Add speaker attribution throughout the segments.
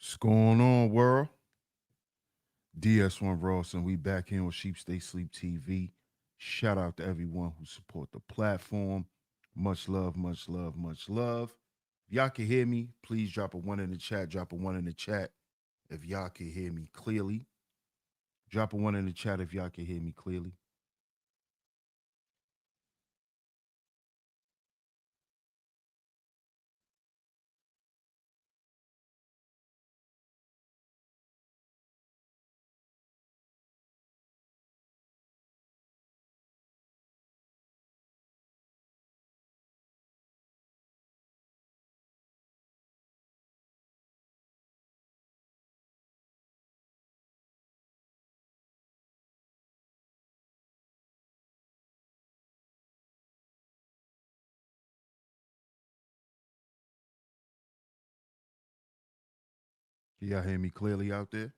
Speaker 1: What's going on, world? DS1 Ross, and we back here on Sheep Stay Sleep TV. Shout out to everyone who support the platform. Much love, much love, much love. If y'all can hear me, please drop a one in the chat. Drop a one in the chat if y'all can hear me clearly. Drop a one in the chat if y'all can hear me clearly. Can y'all hear me clearly out there?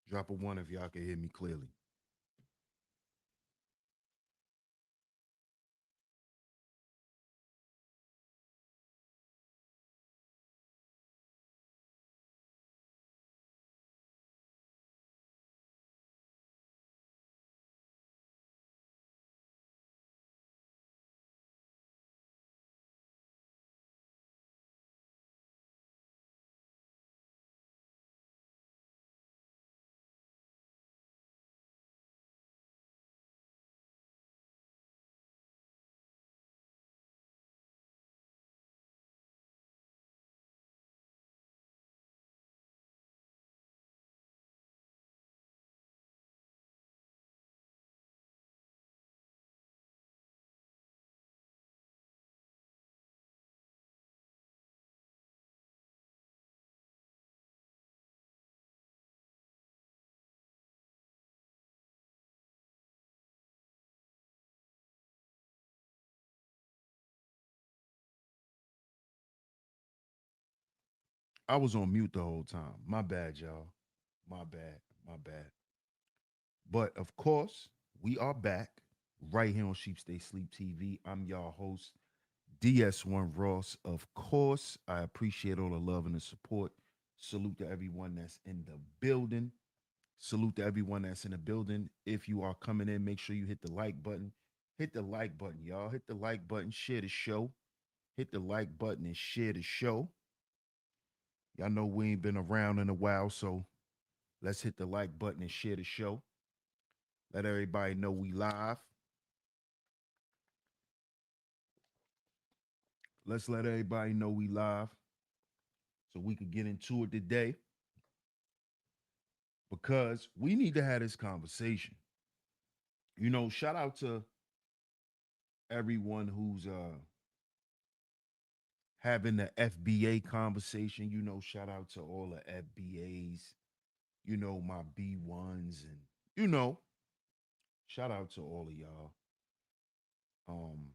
Speaker 1: Drop a one if y'all can hear me clearly. I was on mute the whole time. My bad, y'all. My bad. My bad. But of course, we are back right here on Sheep Stay Sleep TV. I'm your host, DS1 Ross. Of course, I appreciate all the love and the support. Salute to everyone that's in the building. Salute to everyone that's in the building. If you are coming in, make sure you hit the like button. Hit the like button, y'all. Hit the like button, share the show. Hit the like button and share the show. Y'all know we ain't been around in a while, so let's hit the like button and share the show. Let everybody know we live. Let's let everybody know we live so we could get into it today because we need to have this conversation. Shout out to everyone who's having the FBA conversation. Shout out to all the FBAs, my B1s and you know, shout out to all of y'all. Um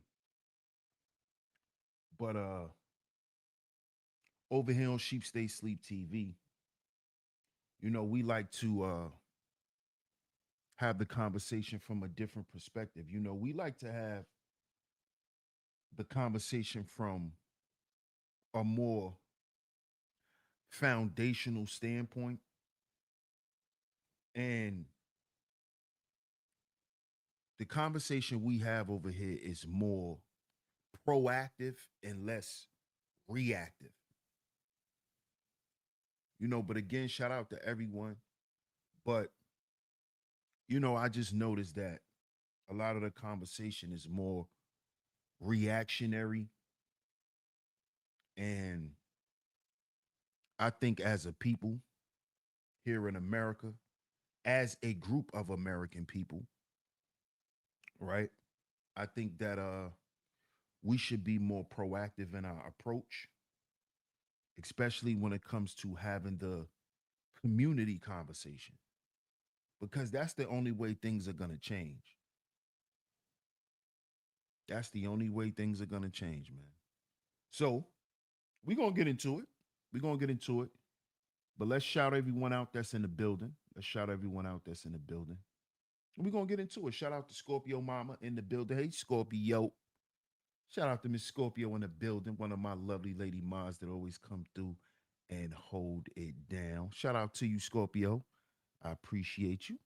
Speaker 1: but over here on Sheep Stay Sleep TV, we like to have the conversation from a different perspective. We like to have the conversation from a more foundational standpoint. And the conversation we have over here is more proactive and less reactive. But again, shout out to everyone. But, I just noticed that a lot of the conversation is more reactionary. And I think as a people here in America, as a group of American people, right? I think that we should be more proactive in our approach, especially when it comes to having the community conversation, because that's the only way things are going to change. That's the only way things are going to change, man. So we're going to get into it. We're going to get into it. But let's shout everyone out that's in the building. Let's shout everyone out that's in the building. And we're going to get into it. Shout out to Scorpio Mama in the building. Hey, Scorpio. Shout out to Miss Scorpio in the building, one of my lovely lady mods that always come through and hold it down. Shout out to you, Scorpio. I appreciate you.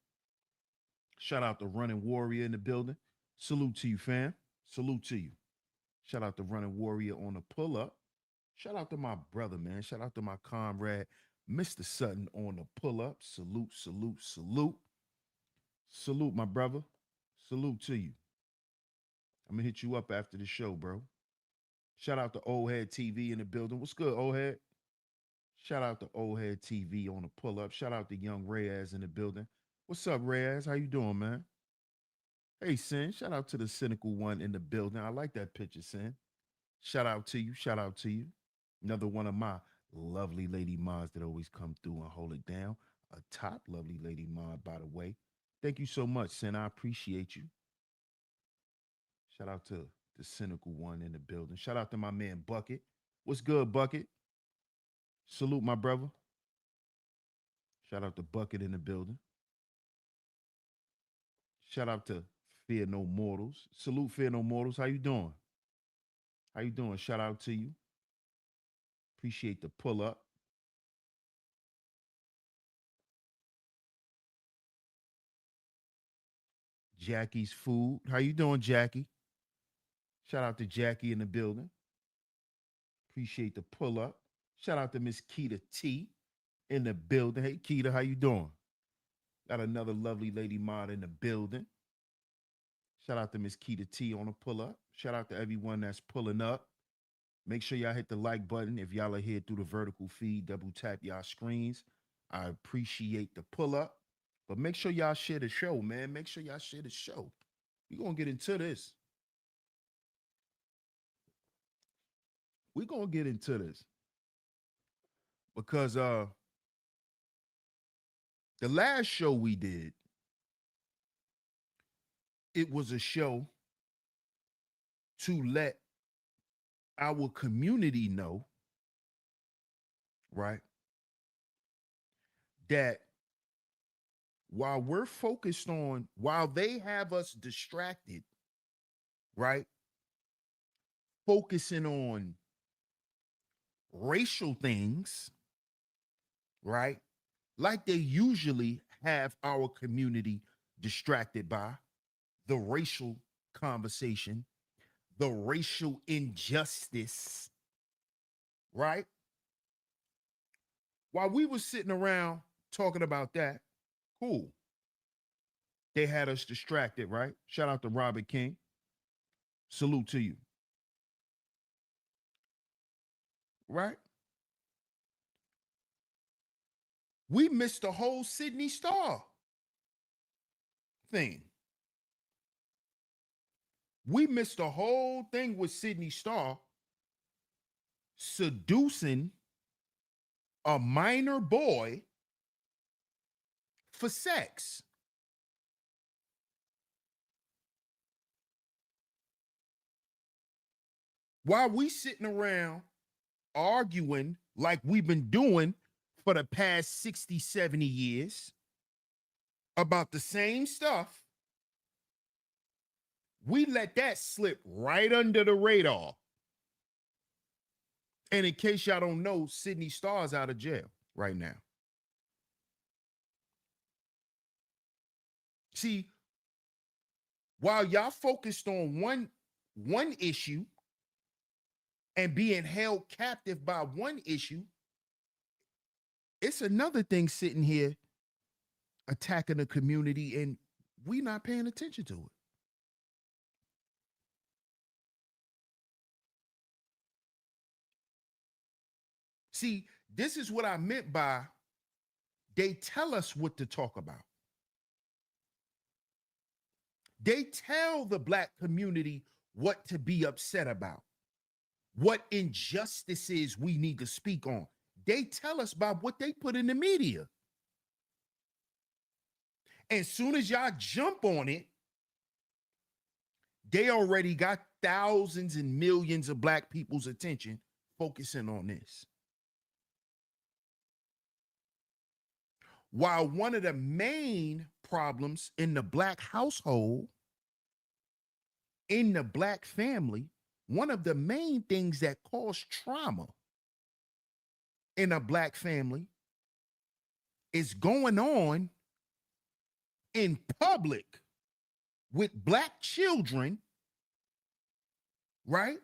Speaker 1: Shout out to Running Warrior in the building. Salute to you, fam. Salute to you. Shout out to Running Warrior on the pull up. Shout out to my brother, man. Shout out to my comrade, Mr. Sutton on the pull up. Salute, salute, salute. Salute, my brother. Salute to you. I'm gonna hit you up after the show, bro. Shout out to Old Head TV in the building. What's good, Old Head? Shout out to Old Head TV on the pull up. Shout out to Young Reyes in the building. What's up, Reyes? How you doing, man? Hey, Sin. Shout out to the cynical one in the building. I like that picture, Sin. Shout out to you. Shout out to you. Another one of my lovely lady mods that always come through and hold it down. A top lovely lady mod, by the way. Thank you so much, Sin. I appreciate you. Shout out to the cynical one in the building. Shout out to my man Bucket. What's good, Bucket? Salute my brother. Shout out to Bucket in the building. Shout out to Fear No Mortals. Salute Fear No Mortals. How you doing? How you doing? Shout out to you. Appreciate the pull up. Jackie's Food. How you doing, Jackie? Shout out to Jackie in the building. Appreciate the pull up. Shout out to Miss Keita T in the building. Hey, Keita, how you doing? Got another lovely lady mod in the building. Shout out to Miss Keita T on the pull up. Shout out to everyone that's pulling up. Make sure y'all hit the like button. If y'all are here through the vertical feed, double tap y'all screens. I appreciate the pull up. But make sure y'all share the show, man. Make sure y'all share the show. We're going to get into this. We're going to get into this. Because the last show we did, it was a show to let our community know, right, that while we're focused on, while they have us distracted, right, focusing on racial things, right, like they usually have our community distracted by the racial conversation, the racial injustice, right? While we were sitting around talking about that, cool. They had us distracted, right? Shout out to Robert King. Salute to you. Right? We missed the whole Sydney Star thing. We missed the whole thing with Sydney Star seducing a minor boy for sex. While we sitting around arguing like we've been doing for the past 60, 70 years about the same stuff, we let that slip right under the radar. And in case y'all don't know, Sydney Starr's out of jail right now. See, while y'all focused on one issue and being held captive by one issue, it's another thing sitting here attacking the community and we not paying attention to it. See, this is what I meant by they tell us what to talk about. They tell the black community what to be upset about, what injustices we need to speak on. They tell us about what they put in the media. And soon as y'all jump on it, they already got thousands and millions of black people's attention focusing on this. While one of the main problems in the black household, in the black family, one of the main things that cause trauma in a black family is going on in public with black children, right?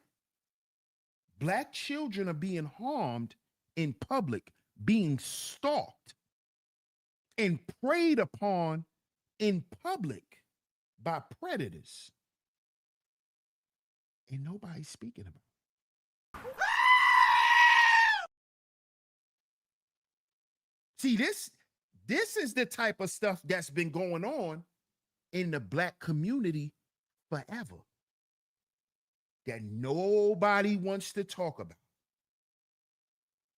Speaker 1: Black children are being harmed in public, being stalked and preyed upon in public by predators. And nobody's speaking about it. See, this is the type of stuff that's been going on in the black community forever that nobody wants to talk about.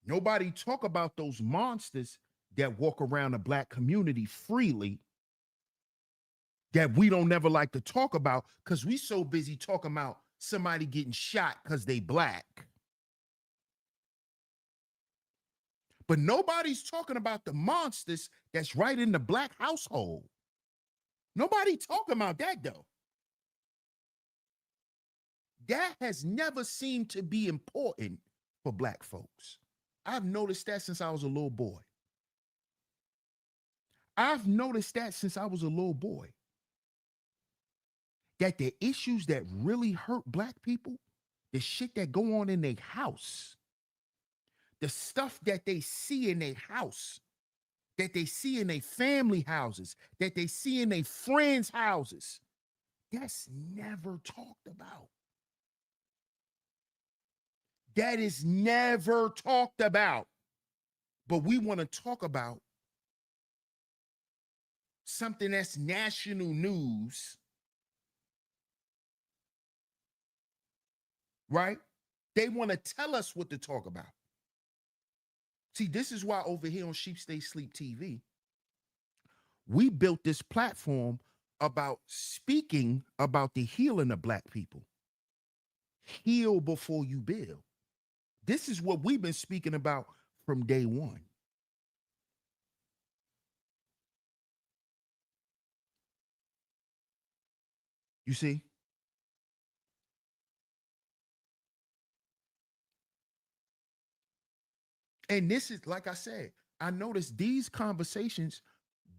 Speaker 1: Nobody talk about those monsters that walk around the black community freely that we don't never like to talk about because we so busy talking about somebody getting shot because they black. But nobody's talking about the monsters that's right in the black household. Nobody talking about that though. That has never seemed to be important for black folks. I've noticed that since I was a little boy. I've noticed that since I was a little boy. That the issues that really hurt black people, the shit that go on in their house, the stuff that they see in their house, that they see in their family houses, that they see in their friends' houses, that's never talked about. That is never talked about. But we want to talk about something that's national news, right? They want to tell us what to talk about. See, this is why over here on Sheep Stay Sleep TV, we built this platform about speaking about the healing of black people. Heal before you build. This is what we've been speaking about from day one. You see? And this is, like I said, I noticed these conversations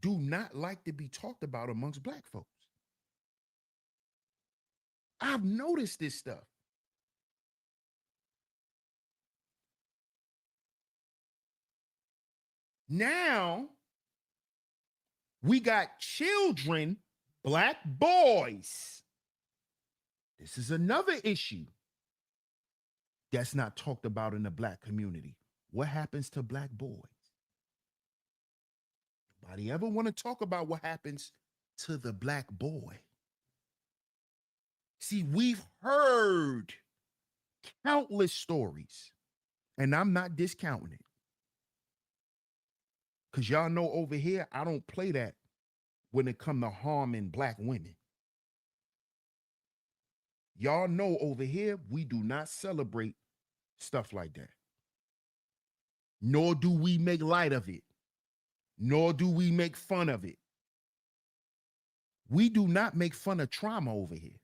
Speaker 1: do not like to be talked about amongst black folks. I've noticed this stuff. Now we got children, black boys. This is another issue that's not talked about in the black community. What happens to black boys? Nobody ever want to talk about what happens to the black boy. See, we've heard countless stories, and I'm not discounting it. Because y'all know over here, I don't play that when it come to harming black women. Y'all know over here, we do not celebrate stuff like that. Nor do we make light of it. Nor do we make fun of it. We do not make fun of trauma over here.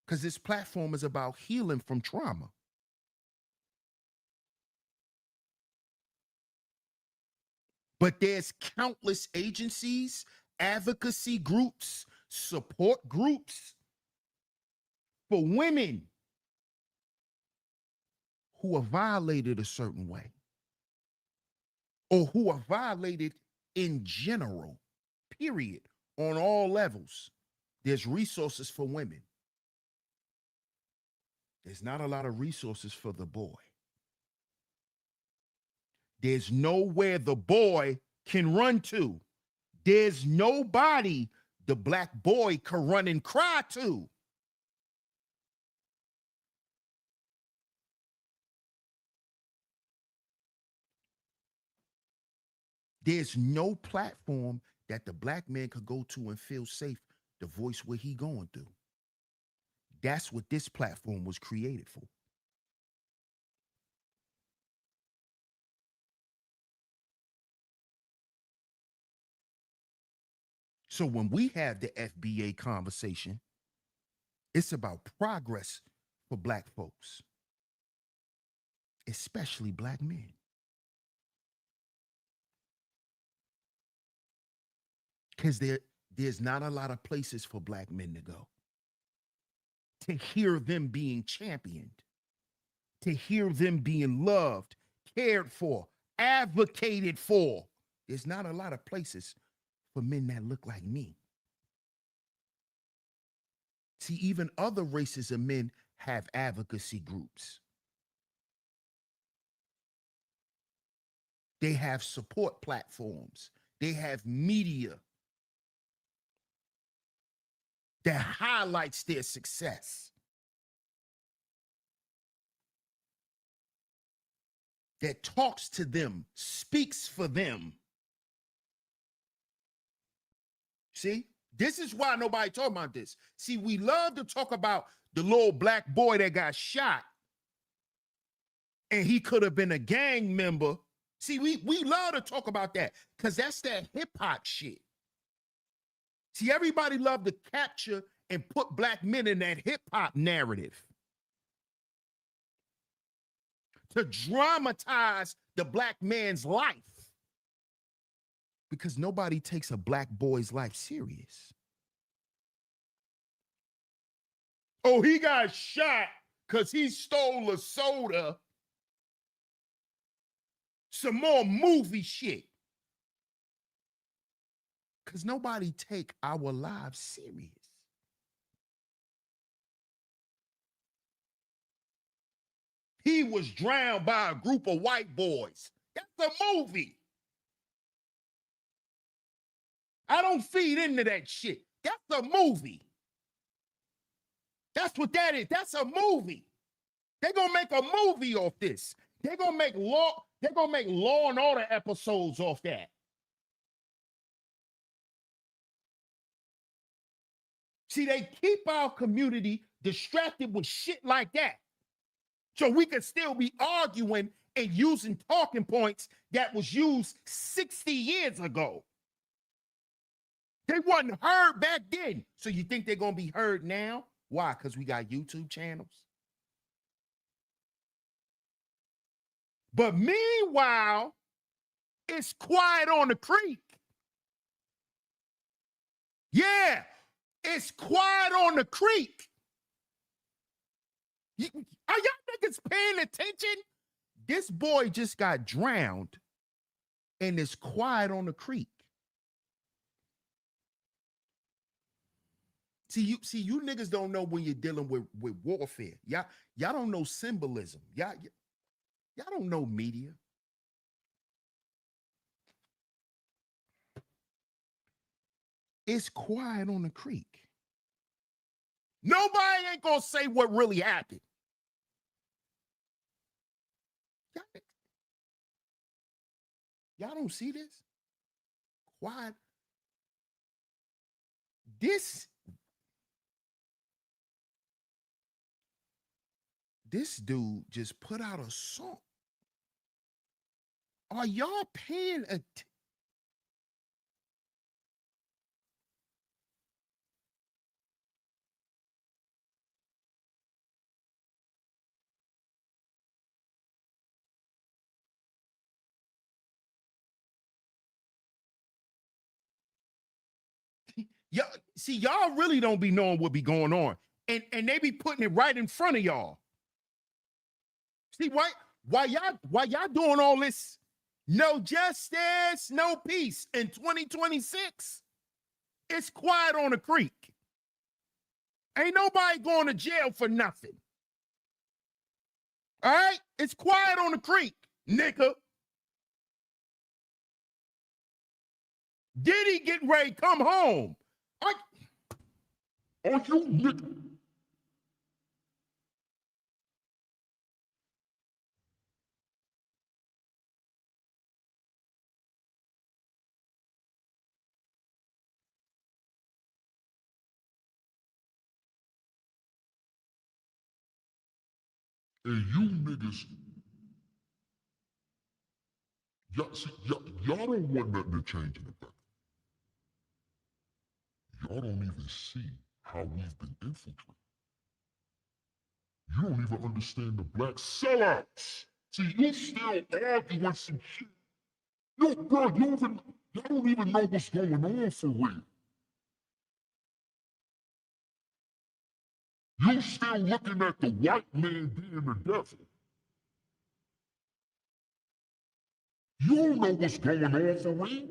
Speaker 1: Because this platform is about healing from trauma. But there's countless agencies, advocacy groups, support groups for women who are violated a certain way or who are violated in general, period, on all levels. There's resources for women. There's not a lot of resources for the boy. There's nowhere the boy can run to. There's nobody the black boy can run and cry to. There's no platform that the black man could go to and feel safe to voice what he going through. That's what this platform was created for. So when we have the FBA conversation, It's about progress for black folks, especially black men. Because there's not a lot of places for black men to go. To hear them being championed, to hear them being loved, cared for, advocated for. There's not a lot of places for men that look like me. See, even other races of men have advocacy groups. They have support platforms. They have media that highlights their success, that talks to them, speaks for them. See, this is why nobody talking about this. See, we love to talk about the little black boy that got shot and he could have been a gang member. See, we love to talk about that because that's that hip hop shit. See, everybody love to capture and put black men in that hip hop narrative to dramatize the black man's life because nobody takes a black boy's life serious. Oh, he got shot because he stole a soda. Some more movie shit. Because nobody take our lives serious. He was drowned by a group of white boys. That's a movie. I don't feed into that shit. That's a movie. That's what that is. That's a movie. They're gonna make a movie off this. They're gonna make Law and Order episodes off that. See, they keep our community distracted with shit like that. So we could still be arguing and using talking points that was used 60 years ago. They wasn't heard back then. So you think they're gonna be heard now? Why? Because we got YouTube channels. But meanwhile, it's quiet on the creek. Yeah, it's quiet on the creek. Are y'all niggas paying attention? This boy just got drowned and it's quiet on the creek. See, you niggas don't know when you're dealing with warfare. Y'all don't know symbolism. Y'all don't know media. It's quiet on the creek. Nobody ain't gonna say what really happened. Y'all don't see this? Quiet. This dude just put out a song. Are y'all paying attention? Y'all really don't be knowing what be going on. And they be putting it right in front of y'all. See, why y'all doing all this? No justice, no peace in 2026. It's quiet on the creek. Ain't nobody going to jail for nothing. All right? It's quiet on the creek, nigga. Diddy getting ready to come home. Are you nigga? And you niggas, y'all don't want nothing to change in the back. Y'all don't even see how we've been infiltrated.
Speaker 2: even understand the black sellouts. See, you still arguing some shit. Yo, bro, y'all don't even know what's going on for real. You still looking at the white man being the devil. You don't know what's going on for real.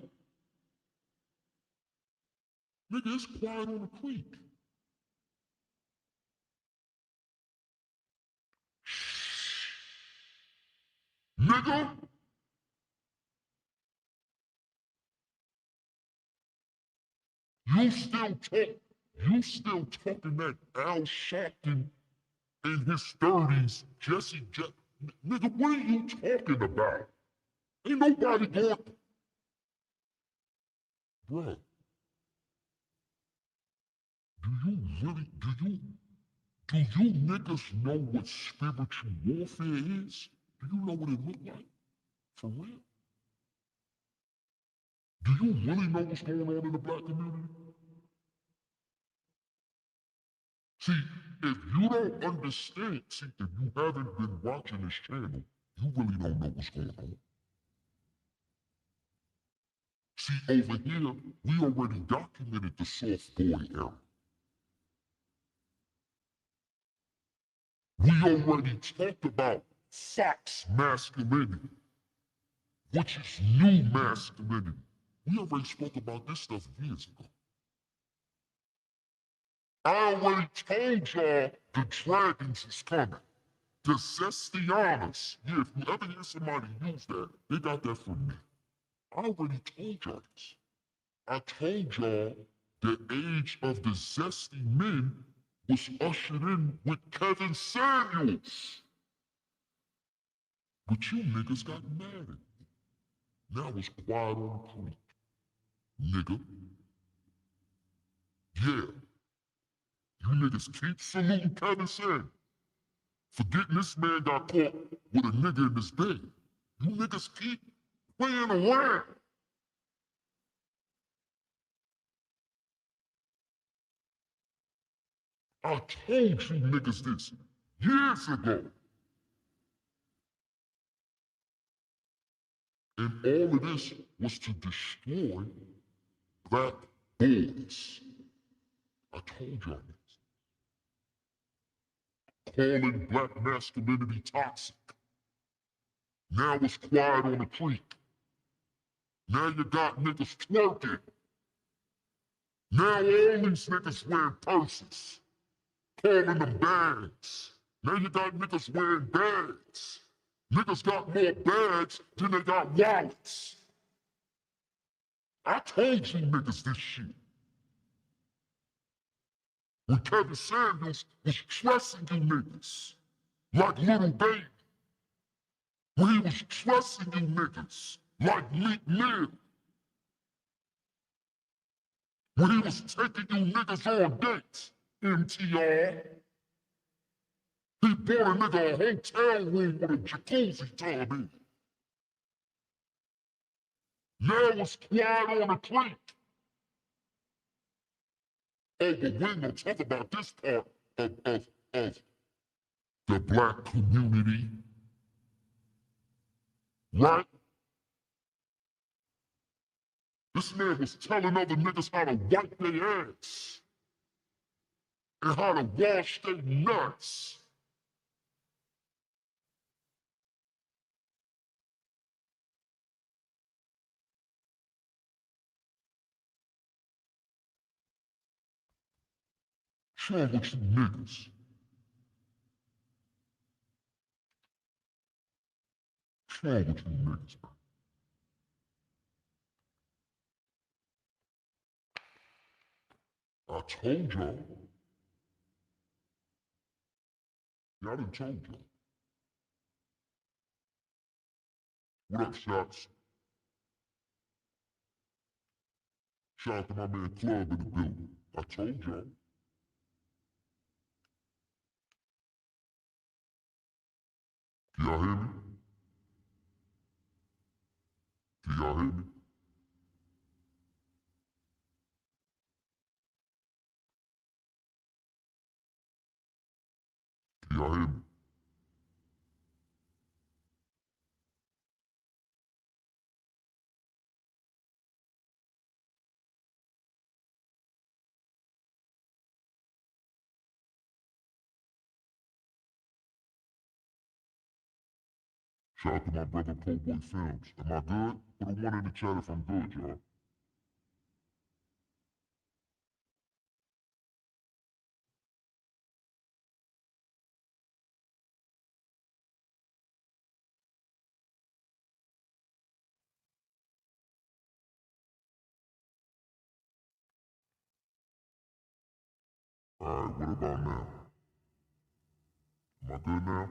Speaker 2: Nigga, it's quiet on the creek. Nigga, you still talking that Al Sharpton in his 30s, nigga, what are you talking about? Ain't nobody going, bro, do you niggas know what spiritual warfare is? Do you know what it look like? For real? Do you really know what's going on in the black community? See, if you don't understand, if you haven't been watching this channel, you really don't know what's going on. See, over here, we already documented the soft boy era. We already talked about fox masculinity, which is new masculinity. We already spoke about this stuff years ago. I already told y'all the dragons is coming. The Zestianas. Yeah, if you ever hear somebody use that, they got that from me. I already told y'all this. I told y'all the age of the zesty men was ushered in with Kevin Samuels. But you niggas got mad at me. Now it's quiet on the creek. Nigga. Yeah. You niggas keep saluting Kevin Samuels. Forgetting this man got caught with a nigga in his bed. You niggas keep playing around. I told you niggas this years ago. And all of this was to destroy black boys. I told y'all this. Calling black masculinity toxic. Now it's quiet on the creek. Now you got niggas twerking. Now all these niggas wearing purses. Calling them bags. Now you got niggas wearing bags. Niggas got more bags than they got wallets. I told you niggas this shit. When Kevin Samuels was trusting you niggas like little baby. When he was trusting you niggas like Meek Mill. When he was taking you niggas on dates, MTR. He bought a nigga a hotel room with a jacuzzi tub in. Now it's quiet on the creek. Oh, but we're gonna talk about this part of the black community. Right? This man was telling other niggas how to wipe their ass. And how to wash their nuts. What's wrong with you niggas? What's wrong with you niggas, man? I told y'all. Yeah, I done told y'all. What up, Shots? Shout out to my man Club in the building. I told y'all. Can y'all hear me? Can y'all hear me? Can y'all hear me? Shout out to my brother Po Boy Films. Am I good? Put a one in the chat if I'm good, y'all. Alright, what about now? Am I good now?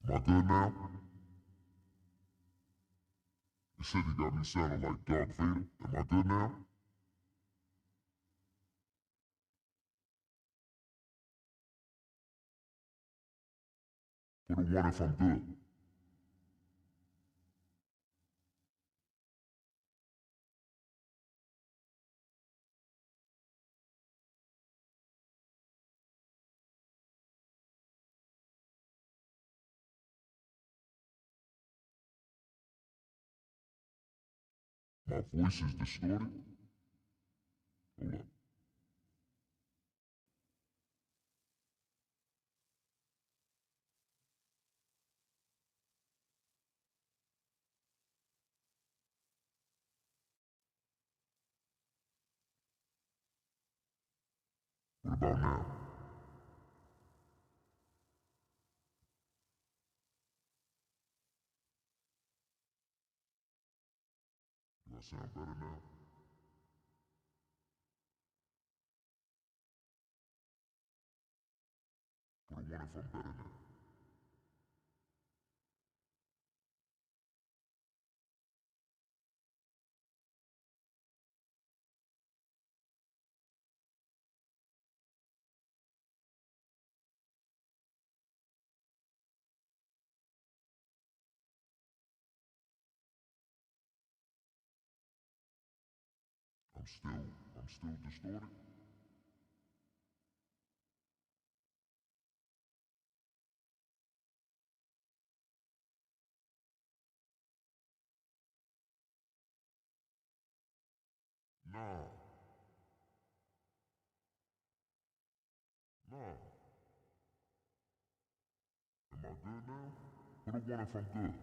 Speaker 2: Am I good now? You said you got me sounding like Darth Vader. Am I good now? Put a one if I'm good. My voice is distorted? Hold up. What about now? Do I sound better now? Put a one if I'm better now. I'm still distorted? Nah. Nah. Am I good now? Put a one if I'm good.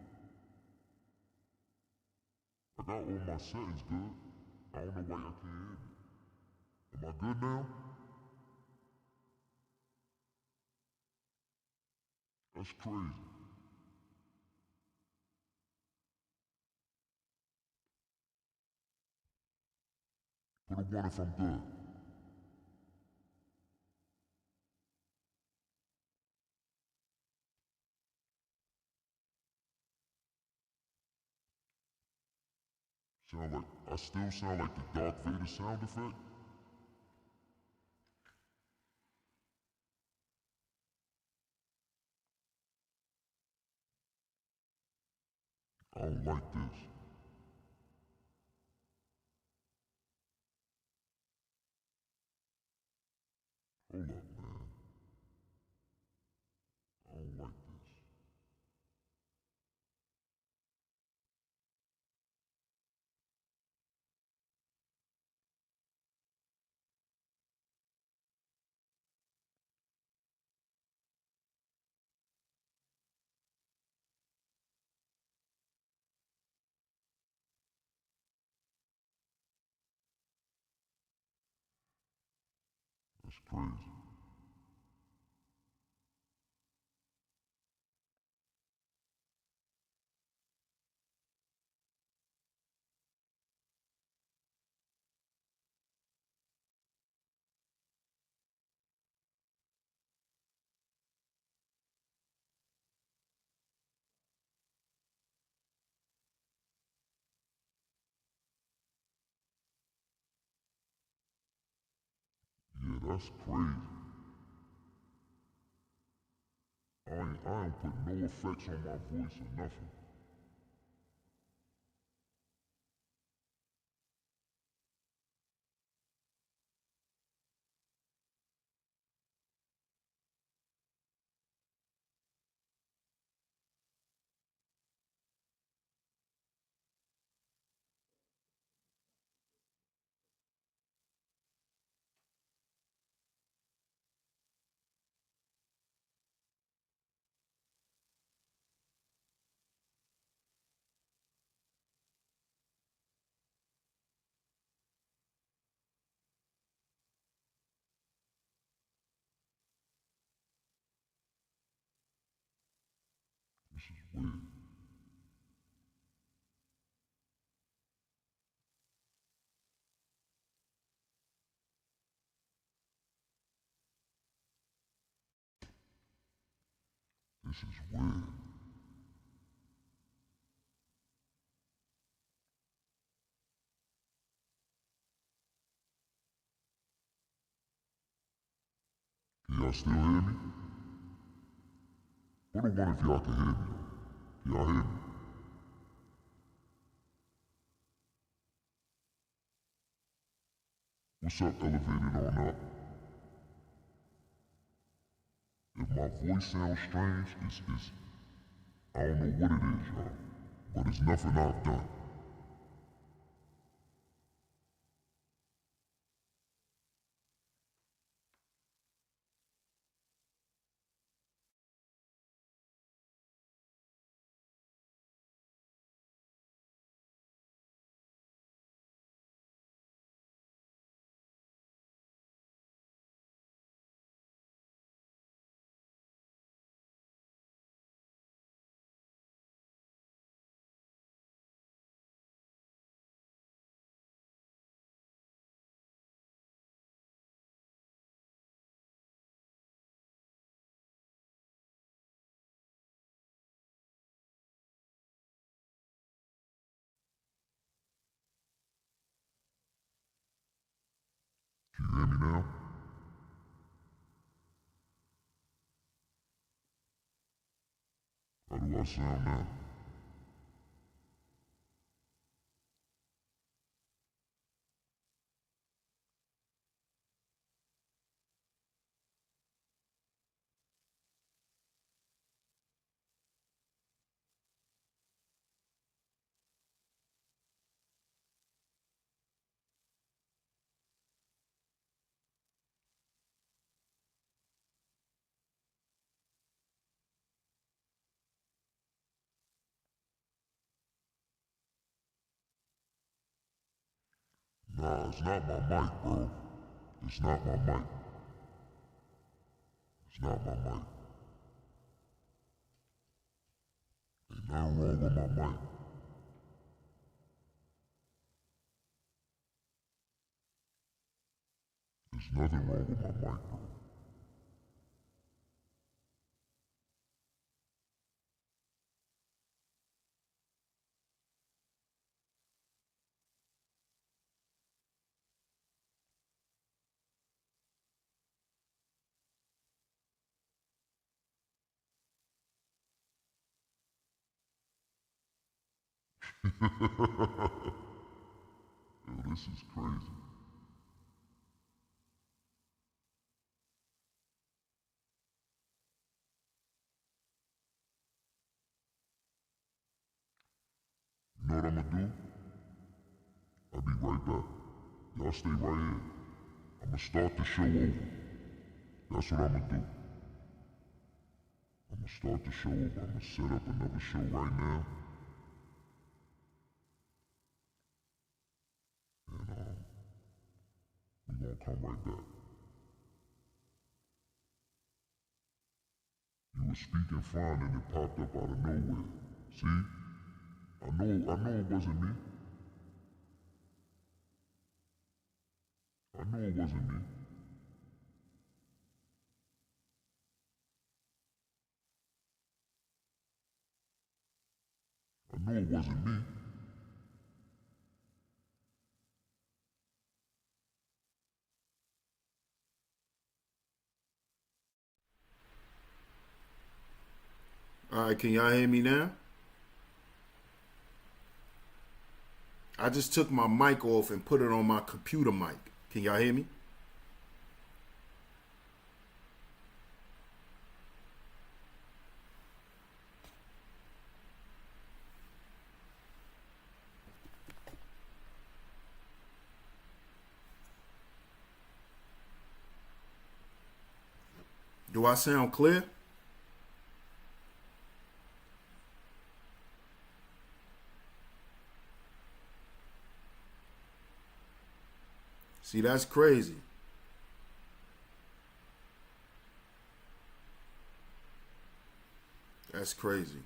Speaker 2: I got all my settings good. I don't know why y'all can't hear me. Am I good now? That's crazy. Put a one if I'm good. I still sound like the Darth Vader sound effect? I don't like this. Hold up, man. I don't like this. That's crazy. Yeah, that's crazy. I ain't put no effects on my voice or nothing. This is weird. This is weird. Can y'all still hear me? What a one if y'all can hear me. Can y'all hear me? What's up, elevated on up? If my voice sounds strange, it's I don't know what it is, y'all. But it's nothing I've done. Can you hear me now? How do I sound now? Nah, it's not my mic, bro. It's not my mic. It's not my mic. Ain't nothing wrong with my mic. There's nothing wrong with my mic, bro. Yo, this is crazy. You know what I'm gonna do? I'll be right back. Y'all stay right here. I'm gonna start the show over. That's what I'm gonna do. I'm gonna start the show over. I'm gonna set up another show right now. And we're gonna come right back. You were speaking fine and it popped up out of nowhere. See? I know it wasn't me. I know it wasn't me. I know it wasn't me.
Speaker 1: All right, can y'all hear me now? I just took my mic off and put it on my computer mic. Can y'all hear me? Do I sound clear? See, that's crazy. That's crazy.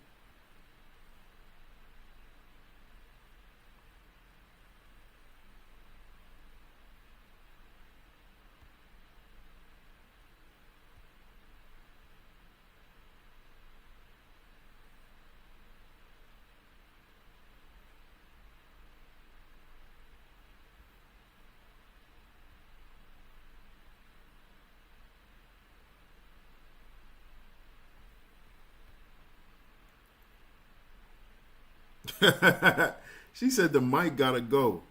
Speaker 3: She said the mic gotta go.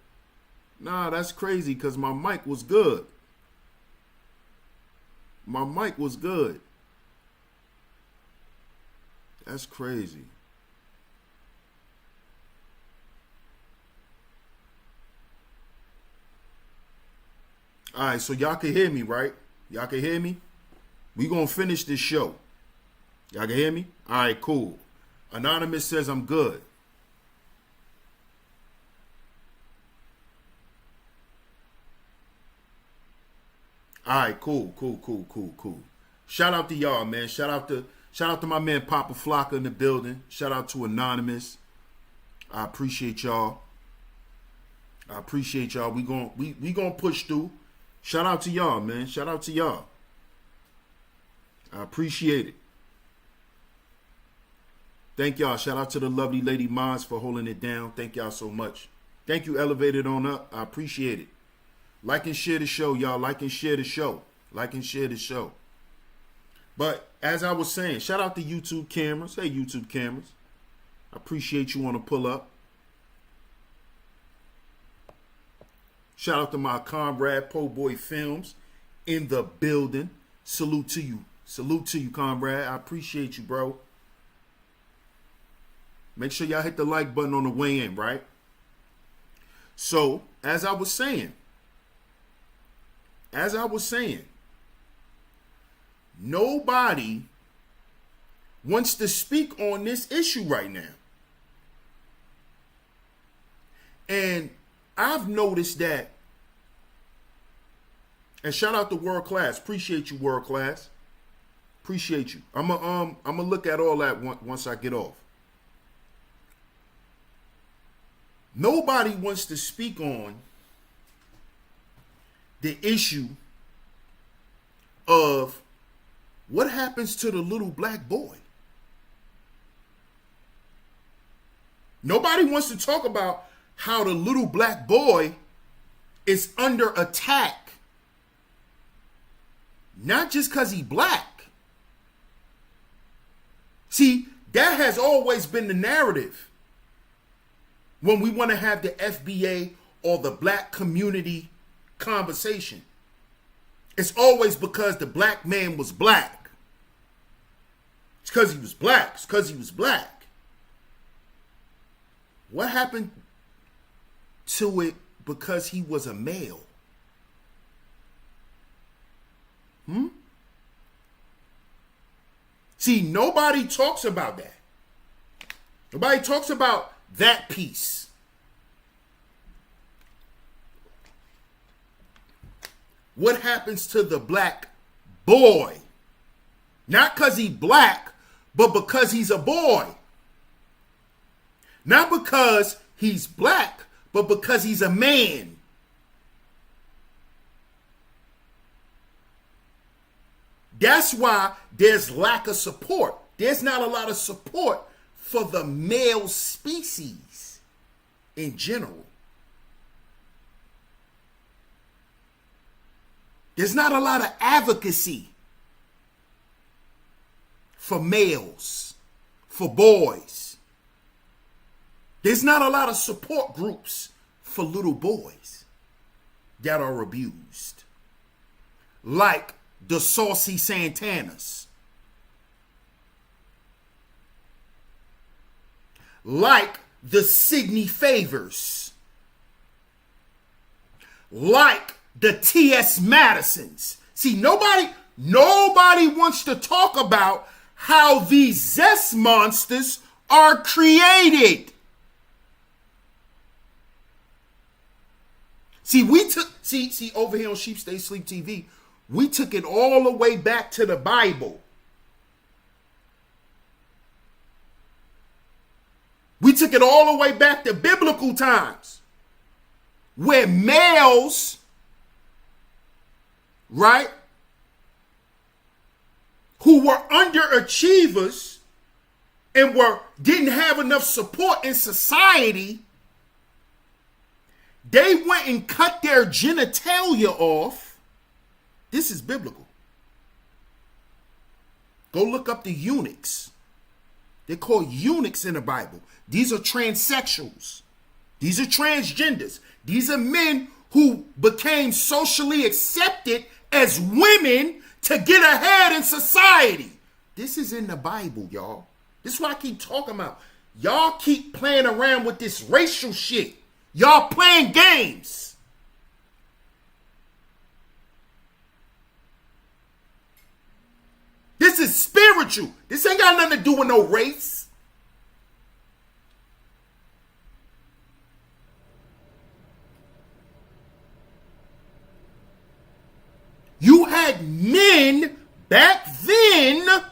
Speaker 3: Nah, that's crazy because my mic was good. My mic was good. That's crazy. All right, so y'all can hear me, right? Y'all can hear me? We gonna finish this show. Y'all can hear me? All right, cool. Anonymous says I'm good. All right, cool. Shout out to y'all, man. Shout out to my man Papa Flocka in the building. Shout out to Anonymous. I appreciate y'all. We gonna push through. Shout out to y'all, man. Shout out to y'all. I appreciate it. Thank y'all. Shout out to the lovely Lady Maz for holding it down. Thank y'all so much. Thank you, Elevated On Up. I appreciate it. Like and share the show, y'all. Like and share the show. Like and share the show. But as I was saying, shout out to YouTube cameras. Hey, YouTube cameras. I appreciate you on the pull up. Shout out to my comrade, Po Boy Films, in the building. Salute to you. Salute to you, comrade. I appreciate you, bro. Make sure y'all hit the like button on the way in, right? So, as I was saying, nobody wants to speak on this issue right now. And I've noticed that, and shout out to World Class. Appreciate you, World Class. Appreciate you. I'm gonna look at all that once I get off. Nobody wants to speak on the issue of what happens to the little black boy. Nobody wants to talk about how the little black boy is under attack. Not just because he's black. See, that has always been the narrative. When we want to have the FBA or the black community conversation, it's always because the black man was black. It's because he was black. It's because he was black. What happened to it because he was a male? See, nobody talks about that. Nobody talks about that piece. What happens to the black boy? Not because he's black, but because he's a boy. Not because he's black, but because he's a man. That's why there's lack of support. There's not a lot of support for the male species in general. There's not a lot of advocacy for males, for boys. There's not a lot of support groups for little boys that are abused. Like the Saucy Santanas. Like the Sidney Favors. Like the T.S. Madisons. See, nobody wants to talk about how these zest monsters are created. See, over here on Sheep Stay Sleep TV, we took it all the way back to the Bible. We took it all the way back to biblical times, where males, right, who were underachievers and didn't have enough support in society, they went and cut their genitalia off. This is biblical. Go look up the eunuchs They're called eunuchs in the Bible. These are transsexuals. These are transgenders. These are men who became socially accepted as women to get ahead in society. This is in the Bible, y'all. This is what I keep talking about. Y'all keep playing around with this racial shit. Y'all playing games. This is spiritual. This ain't got nothing to do with no race. You had men back then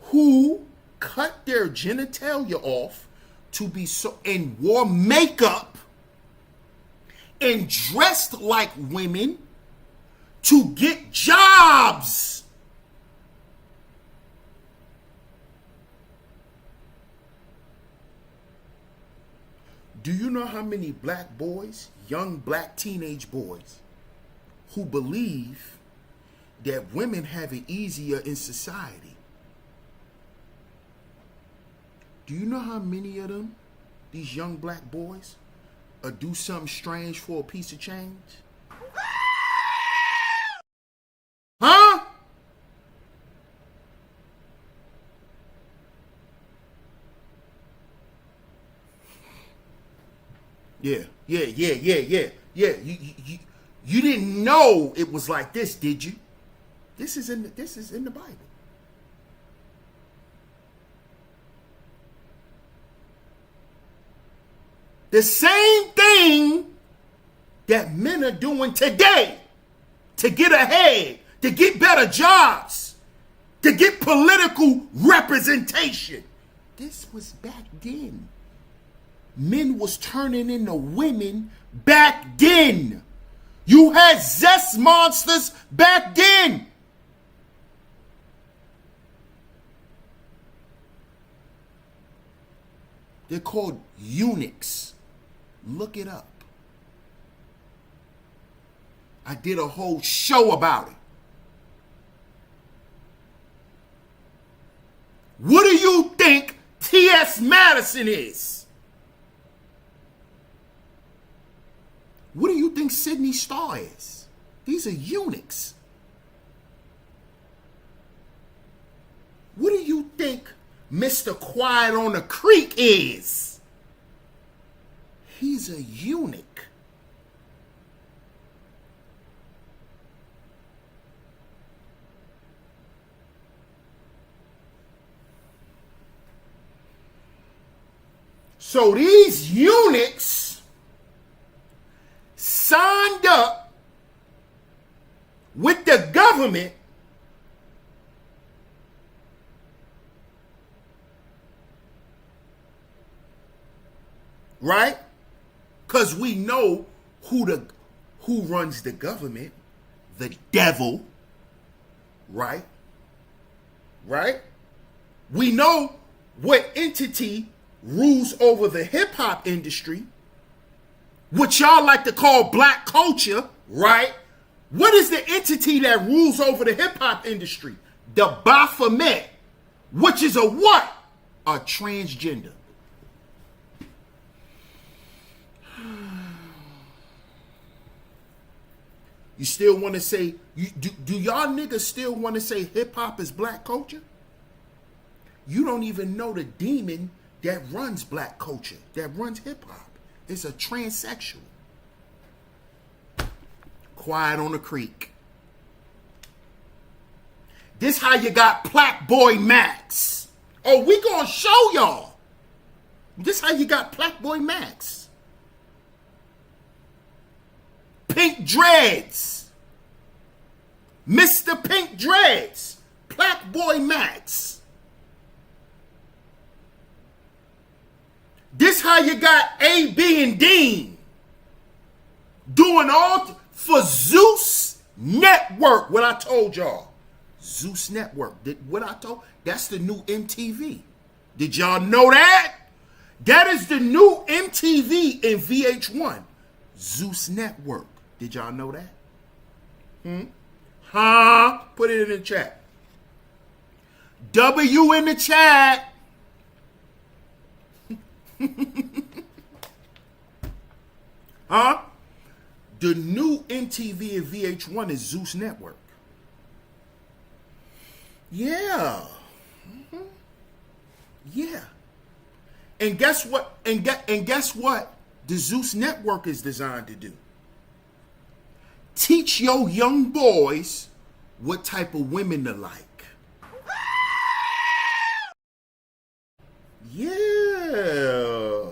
Speaker 3: who cut their genitalia off to be so, and wore makeup and dressed like women to get jobs. Do you know how many black boys, young black teenage boys, who believe that women have it easier in society? Do you know how many of them, these young black boys, do something strange for a piece of change? Huh? Yeah. You didn't know it was like this, did you? This is in the Bible. The same thing that men are doing today to get ahead, to get better jobs, to get political representation. This was back then. Men was turning into women back then. You had zest monsters back then. They're called eunuchs. Look it up. I did a whole show about it. What do you think T.S. Madison is? What do you think Sidney Starr is? These are eunuchs. What do you think Mr. Quiet on the Creek is? He's a eunuch. So these eunuchs signed up with the government right? Because we know who runs the government, the devil, right? Right? We know what entity rules over the hip hop industry, which y'all like to call black culture, right? What is the entity that rules over the hip hop industry? The Baphomet, which is a what? A transgender. You still want to say, do y'all niggas still want to say hip hop is black culture? You don't even know the demon that runs black culture, that runs hip hop. It's a transsexual. Quiet on the Creek. This how you got Black Boy Max. Oh, we gonna show y'all. This how you got Black Boy Max. Pink Dreads. Mr. Pink Dreads. Black Boy Max. This how you got A.B. and Dean doing all for Zeus Network. What I told y'all. Zeus Network. What I told? That's the new MTV. Did y'all know that? That is the new MTV in VH1. Zeus Network. Did y'all know that? Huh? Put it in the chat. W in the chat. Huh? The new MTV and VH1 is Zeus Network. Yeah. Mm-hmm. Yeah. And guess what? And guess what? The Zeus Network is designed to do. Teach your young boys what type of women to like. Yeah.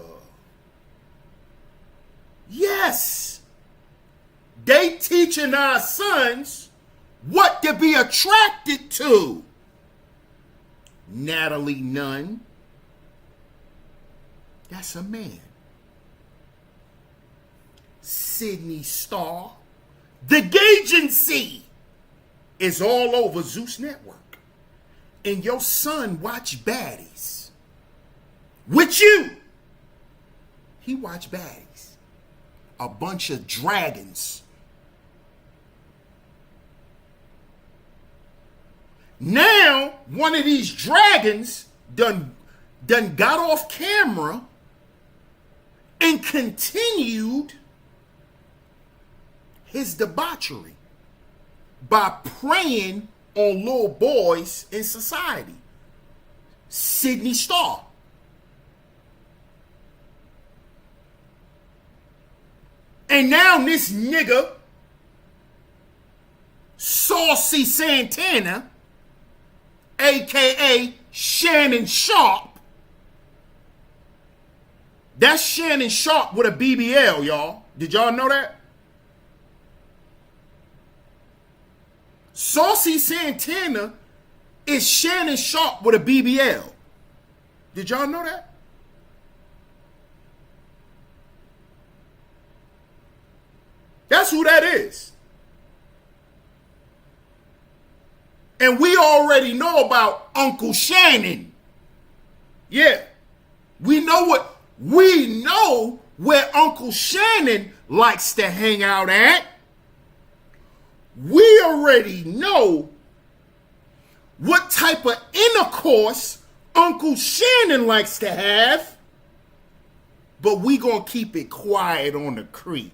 Speaker 3: Yes. They teaching our sons what to be attracted to. Natalie Nunn. That's a man. Sydney Starr. The Gagency is all over Zeus Network. And your son watch baddies. With you. He watch baddies. A bunch of dragons. Now, one of these dragons done got off camera and continued his debauchery by preying on little boys in society. Sydney Starr. And now this nigga, Saucy Santana, a.k.a. Shannon Sharp. That's Shannon Sharp with a BBL, y'all. Did y'all know that? Saucy Santana is Shannon Sharp with a BBL. Did y'all know that? That's who that is. And we already know about Uncle Shannon. Yeah. We know where Uncle Shannon likes to hang out at. We already know what type of intercourse Uncle Shannon likes to have. But we gonna keep it quiet on the creek.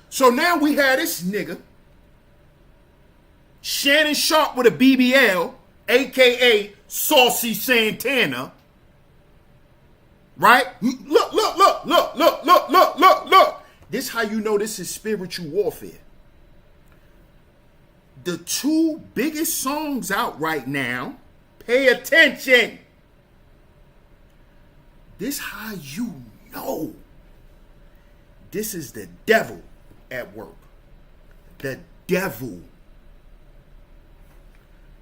Speaker 3: So now we have this nigga, Shannon Sharp with a BBL, a.k.a. Saucy Santana. Right? Look. This how you know this is spiritual warfare. The two biggest songs out right now, pay attention. This how you know this is the devil at work. The devil.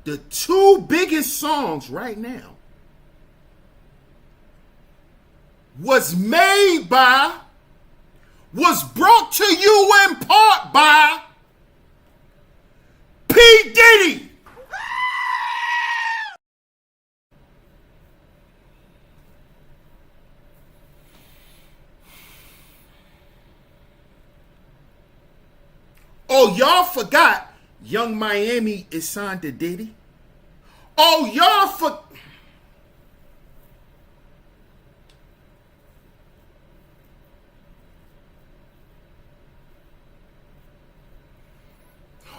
Speaker 3: The two biggest songs right now was brought to you in part by P. Diddy. Oh, y'all forgot Young Miami is signed to Diddy? Oh, y'all forgot.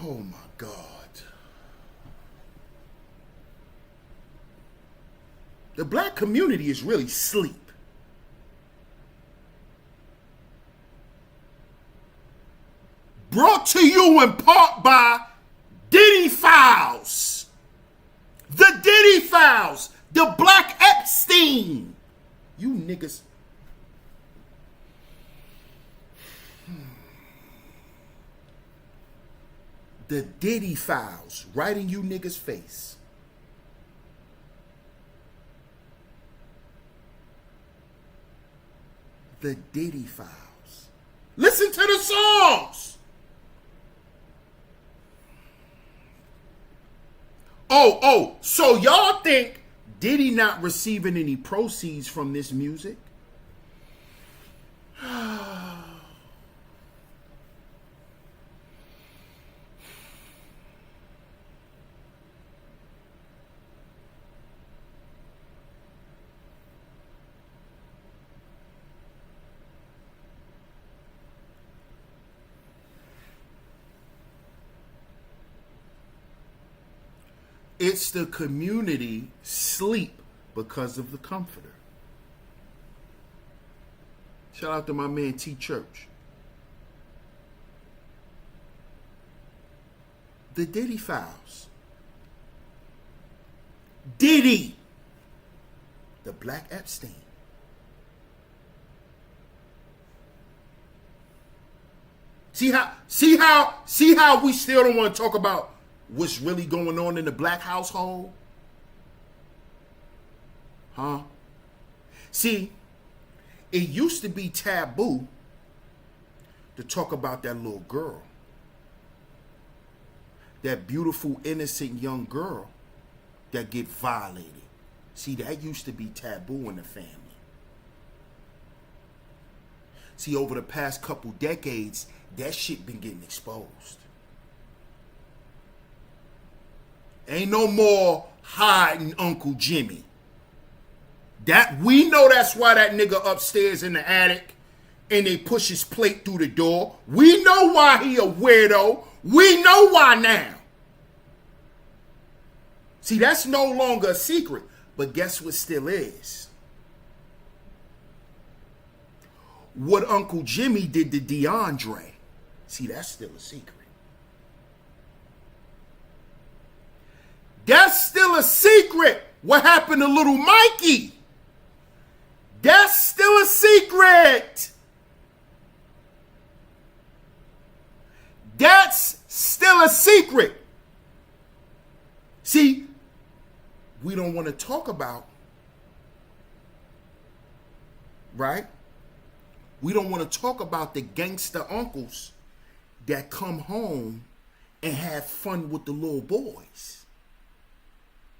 Speaker 3: Oh my God. The black community is really asleep. Brought to you in part by Diddy Files. The Diddy Files. The Black Epstein. You niggas. The Diddy Files. Right in you niggas' face. The Diddy Files. Listen to the songs. Oh, so y'all think Diddy not receiving any proceeds from this music? It's the community sleep because of the comforter. Shout out to my man T Church. The Diddy Files. Diddy. The Black Epstein. See how we still don't want to talk about what's really going on in the black household? Huh? See, it used to be taboo to talk about that little girl. That beautiful, innocent young girl that get violated. See, that used to be taboo in the family. See, over the past couple decades, that shit been getting exposed. Ain't no more hiding Uncle Jimmy. That we know that's why that nigga upstairs in the attic and they push his plate through the door. We know why he a weirdo. We know why now. See, that's no longer a secret. But guess what still is? What Uncle Jimmy did to DeAndre. See, that's still a secret. That's still a secret. What happened to little Mikey? That's still a secret. That's still a secret. See, we don't want to talk about, right? We don't want to talk about the gangster uncles that come home and have fun with the little boys.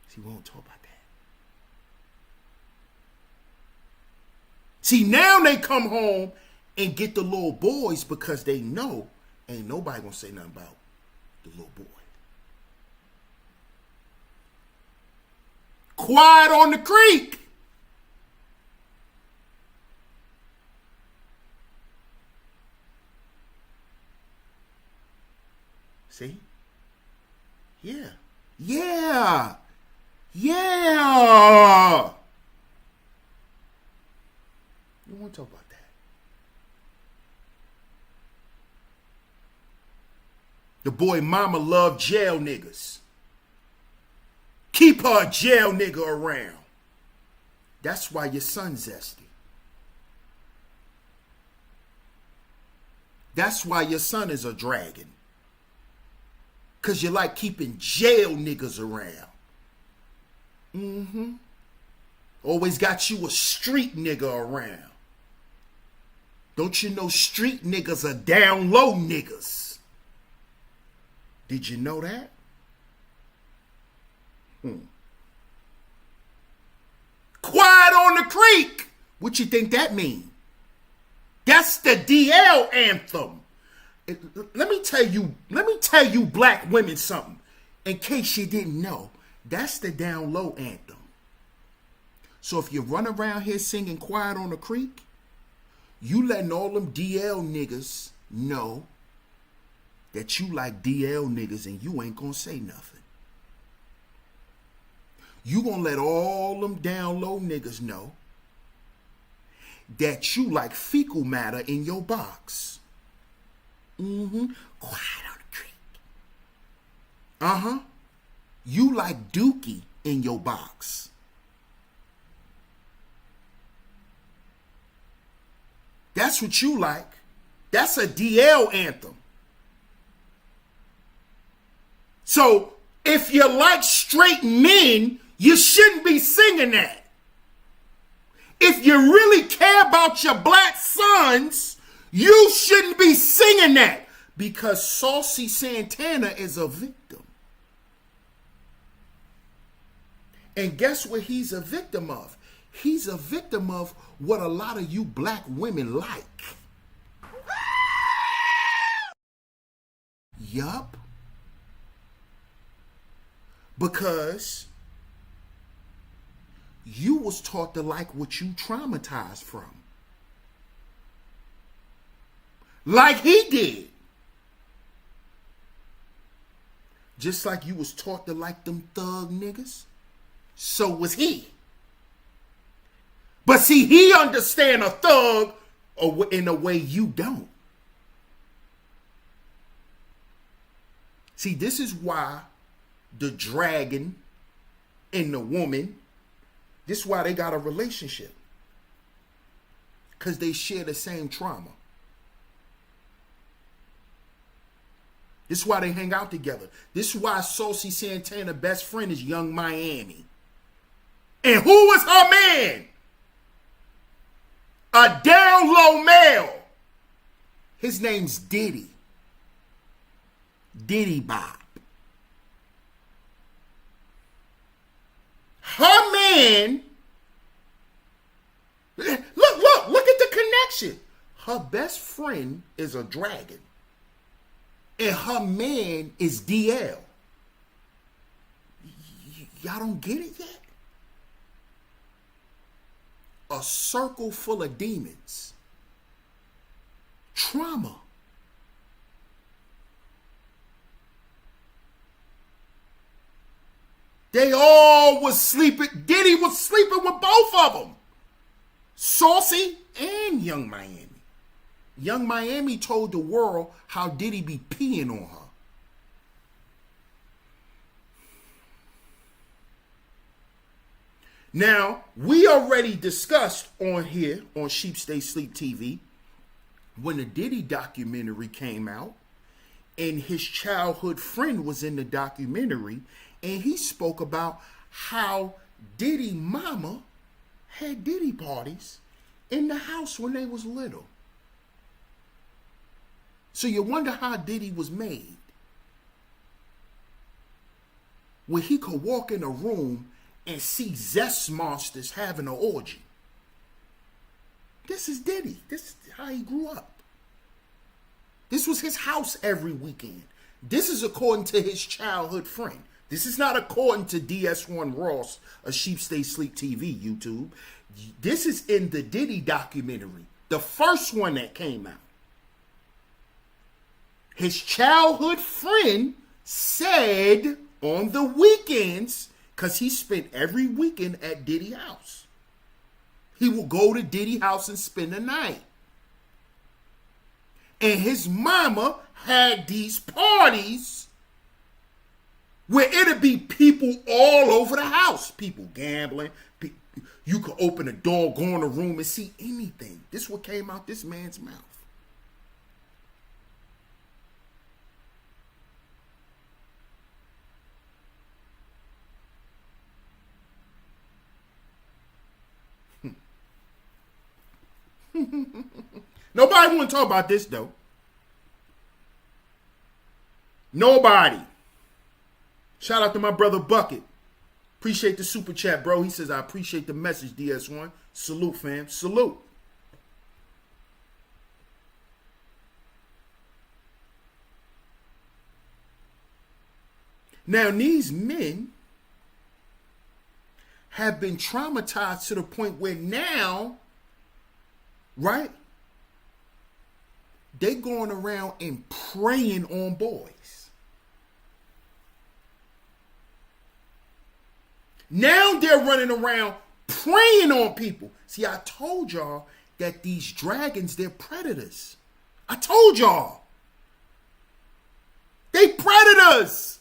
Speaker 3: See, we won't talk about that. See, now they come home and get the little boys because they know ain't nobody gonna say nothing about the little boy. Quiet on the creek. See? Yeah. Yeah. Yeah. You want to talk about that? The boy mama loved jail niggas. Keep her a jail nigga around. That's why your son's zesty. That's why your son is a dragon. Because you like keeping jail niggas around. Always got you a street nigga around. Don't you know street niggas are down low niggas? Did you know that? Quiet on the creek. What you think that mean? That's the DL anthem. Let me tell you black women something. In case you didn't know, that's the down low anthem. So if you run around here singing Quiet on the Creek, you letting all them DL niggas know that you like DL niggas and you ain't gonna say nothing. You gonna let all them down low niggas know that you like fecal matter in your box. Quiet on the creek. You like dookie in your box. That's what you like. That's a DL anthem. So if you like straight men, you shouldn't be singing that. If you really care about your black sons, you shouldn't be singing that, because Saucy Santana is a victim. And guess what he's a victim of? He's a victim of what a lot of you black women like. Yup. Because you was taught to like what you traumatized from. Like he did. Just like you was taught to like them thug niggas, so was he. But see, he understand a thug in a way you don't. See, this is why the dragon and the woman, this is why they got a relationship. Because they share the same trauma. This is why they hang out together. This is why Saucy Santana's best friend is Young Miami. And who was her man? A down low male. His name's Diddy. Diddy Bob. Her man, look at the connection. Her best friend is a dragon. And her man is DL. Y'all don't get it yet? A circle full of demons. Trauma. They all was sleeping. Diddy was sleeping with both of them. Saucy and Young Miami. Young Miami told the world how Diddy be peeing on her. Now, we already discussed on here on Sheep Stay Sleep TV when the Diddy documentary came out and his childhood friend was in the documentary and he spoke about how Diddy mama had Diddy parties in the house when they was little. So you wonder how Diddy was made. When he could walk in a room and see zest monsters having an orgy. This is Diddy. This is how he grew up. This was his house every weekend. This is according to his childhood friend. This is not according to DS1 Ross, a Sheep Stay Sleep TV YouTube. This is in the Diddy documentary, the first one that came out. His childhood friend said on the weekends, because he spent every weekend at Diddy house. He will go to Diddy house and spend the night. And his mama had these parties where it'd be people all over the house. People gambling. You could open a door, go in a room and see anything. This is what came out this man's mouth. Nobody want to talk about this though. Nobody. Shout out to my brother Bucket. Appreciate the super chat, bro. He says, I appreciate the message, DS1. Salute, fam. Salute. Now, these men have been traumatized to the point where now, right, they going around and preying on boys. Now they're running around preying on people. See, I told y'all that these dragons, they're predators. I told y'all. They predators.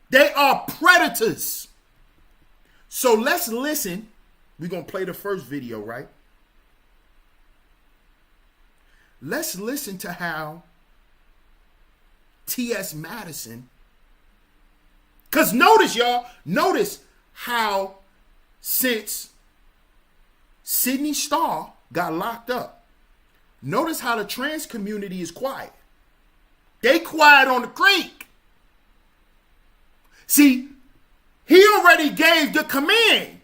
Speaker 3: They are predators. So let's listen. We're going to play the first video, right? Let's listen to how T.S. Madison, because notice, y'all, notice how since Sydney Starr got locked up, notice how the trans community is quiet. They quiet on the creek. See, he already gave the command.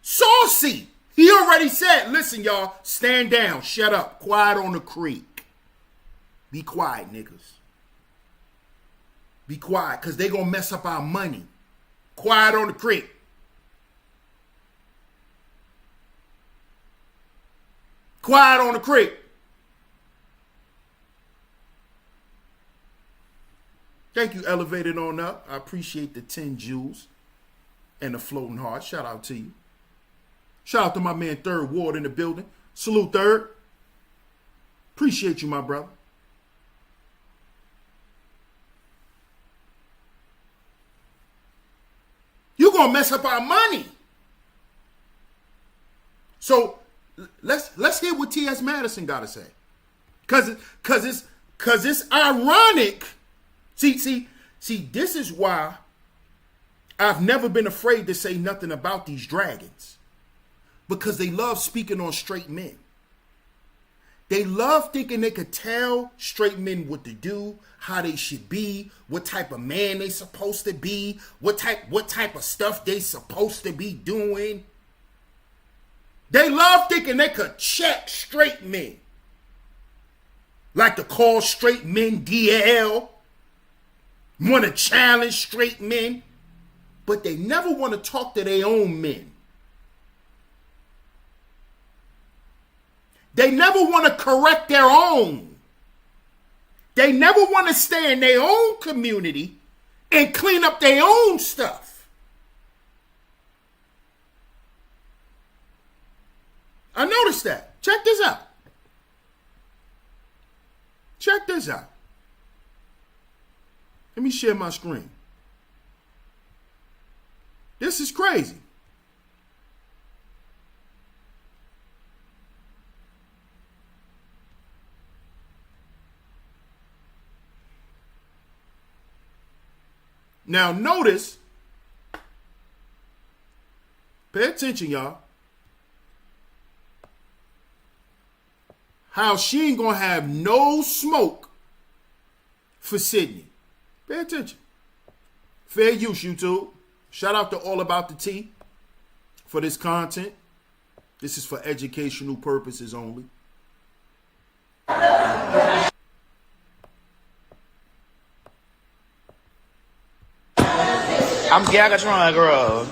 Speaker 3: Saucy. He already said, listen, y'all, stand down, shut up, quiet on the creek. Be quiet, niggas. Be quiet, because they going to mess up our money. Quiet on the creek. Quiet on the creek. Thank you, Elevated On Up. I appreciate the 10 jewels and the floating heart. Shout out to you. Shout out to my man Third Ward in the building. Salute, Third. Appreciate you, my brother. You're going to mess up our money. So let's hear what T.S. Madison got to say. Cause it's ironic. See, this is why I've never been afraid to say nothing about these dragons. Because they love speaking on straight men. They love thinking they could tell straight men what to do, how they should be, what type of man they supposed to be, what type of stuff they supposed to be doing. They love thinking they could check straight men. Like to call straight men DL. Want to challenge straight men. But they never want to talk to their own men. They never want to correct their own. They never want to stay in their own community and clean up their own stuff. I noticed that. Check this out. Check this out. Let me share my screen. This is crazy. Now notice, pay attention, y'all, how she ain't gonna have no smoke for Sydney. Pay attention. Fair use, YouTube. Shout out to All About the Tea for this content. This is for educational purposes only.
Speaker 4: I'm Gagatron, girl.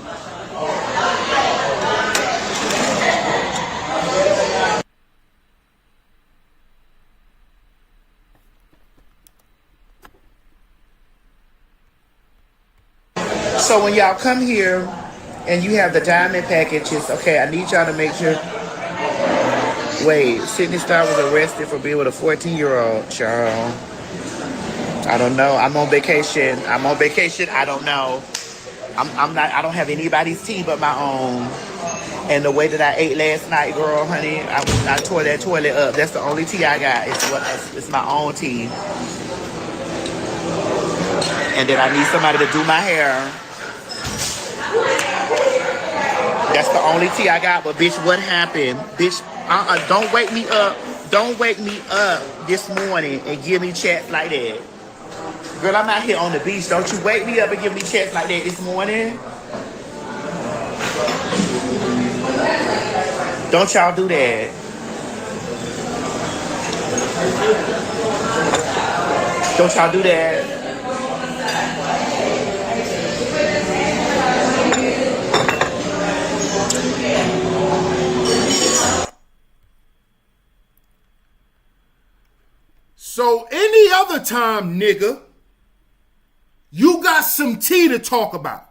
Speaker 4: So when y'all come here and you have the diamond packages, okay, I need y'all to make sure. Wait, Sydney Star was arrested for being with a 14-year-old child. I don't know. I'm on vacation. I don't know. I'm not. I don't have anybody's tea but my own. And the way that I ate last night, girl, honey, I tore that toilet up. That's the only tea I got. It's my own tea. And then I need somebody to do my hair. That's the only tea I got. But bitch, what happened? Bitch, don't wake me up. Don't wake me up this morning and give me chats like that. Girl, I'm out here on the beach. Don't you wake me up and give me chats like that this morning. Don't y'all do that. Don't y'all do that.
Speaker 3: So any other time, nigga, you got some tea to talk about.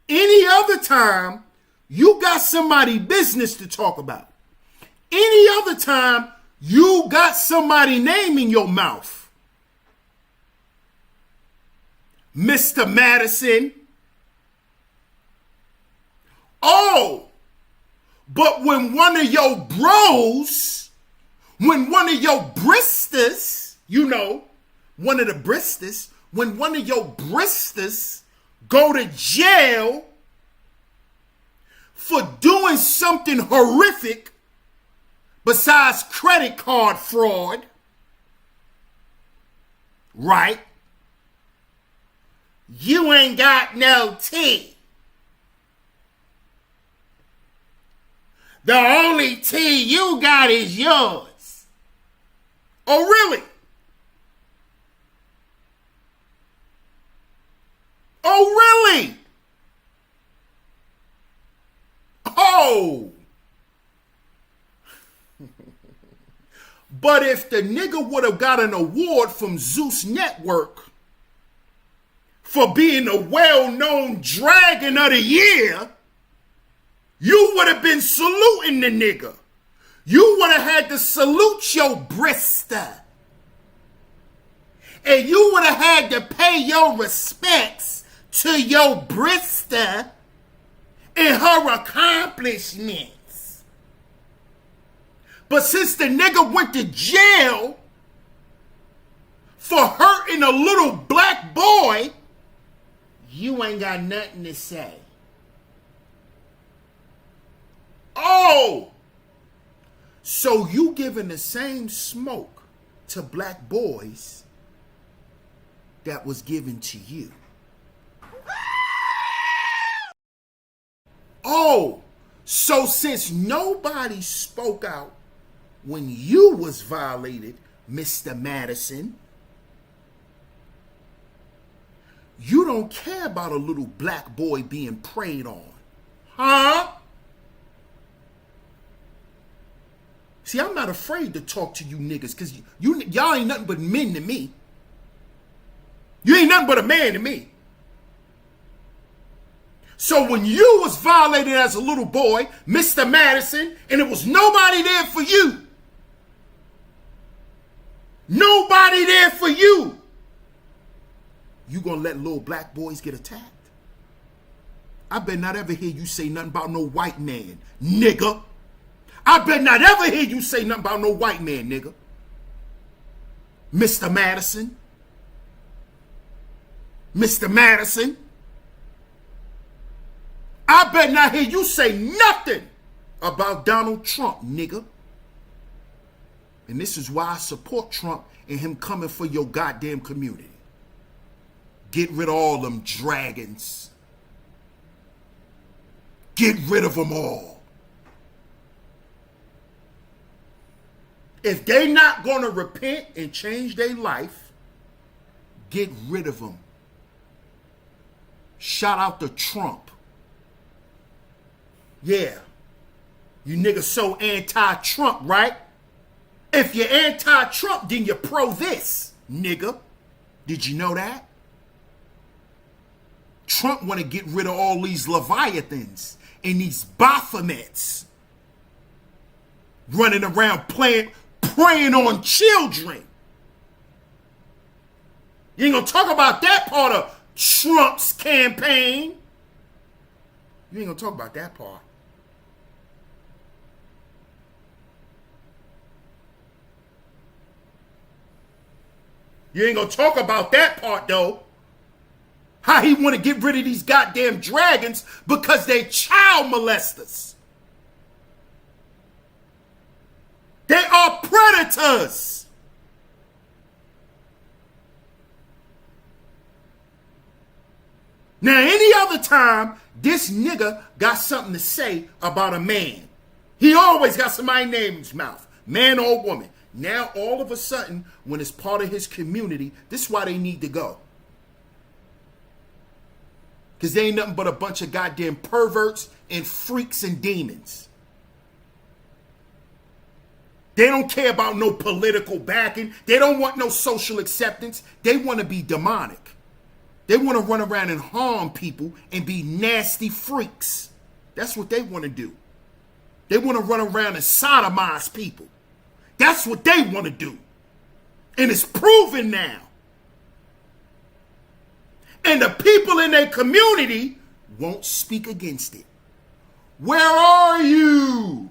Speaker 3: Any other time, you got somebody business to talk about. Any other time, you got somebody name in your mouth. Mr. Madison. Oh, but when one of your bros, when one of your bristers, you know, one of the bristers, when one of your bristers go to jail for doing something horrific besides credit card fraud, right? You ain't got no tea. The only tea you got is yours. Oh, really? Oh, really? Oh. But if the nigga would have got an award from Zeus Network for being a well-known dragon of the year, you would have been saluting the nigga. You would have had to salute your brister. And you would have had to pay your respects to your brister and her accomplishments. But since the nigga went to jail for hurting a little black boy, you ain't got nothing to say. Oh, so you giving the same smoke to black boys that was given to you. Oh, so since nobody spoke out when you was violated, Mr. Madison, you don't care about a little black boy being preyed on, huh? See, I'm not afraid to talk to you niggas because y'all ain't nothing but men to me. You ain't nothing but a man to me. So when you was violated as a little boy, Mr. Madison, and it was nobody there for you. Nobody there for you. You gonna let little black boys get attacked? I bet not ever hear you say nothing about no white man, nigga. I bet not ever hear you say nothing about no white man, nigga. Mr. Madison. Mr. Madison. I bet not hear you say nothing about Donald Trump, nigga. And this is why I support Trump and him coming for your goddamn community. Get rid of all them dragons. Get rid of them all. If they not going to repent and change their life, get rid of them. Shout out to Trump. Yeah. You niggas so anti-Trump, right? If you're anti-Trump, then you're pro this, nigga. Did you know that? Trump want to get rid of all these Leviathans and these Baphomets running around preying on children. You ain't gonna talk about that part of Trump's campaign. You ain't gonna talk about that part. You ain't gonna talk about that part though. How he want to get rid of these goddamn dragons because they child molesters. They are predators. Now, any other time, this nigga got something to say about a man. He always got somebody's name in his mouth, man or woman. Now, all of a sudden, when it's part of his community, this is why they need to go. Because they ain't nothing but a bunch of goddamn perverts and freaks and demons. They don't care about no political backing. They don't want no social acceptance. They want to be demonic. They want to run around and harm people and be nasty freaks. That's what they want to do. They want to run around and sodomize people. That's what they want to do. And it's proven now. And the people in their community won't speak against it. Where are you?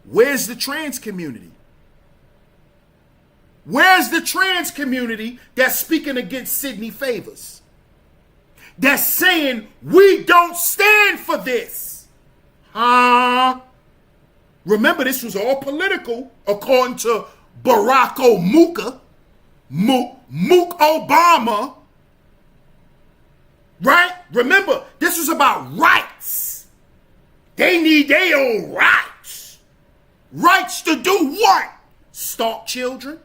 Speaker 3: Where's the trans community? Where's the trans community that's speaking against Sidney Favors? That's saying we don't stand for this. Huh? Remember, this was all political according to Barack Mook Obama. Right? Remember, this was about rights. They need their own rights. Rights to do what? Stalk children,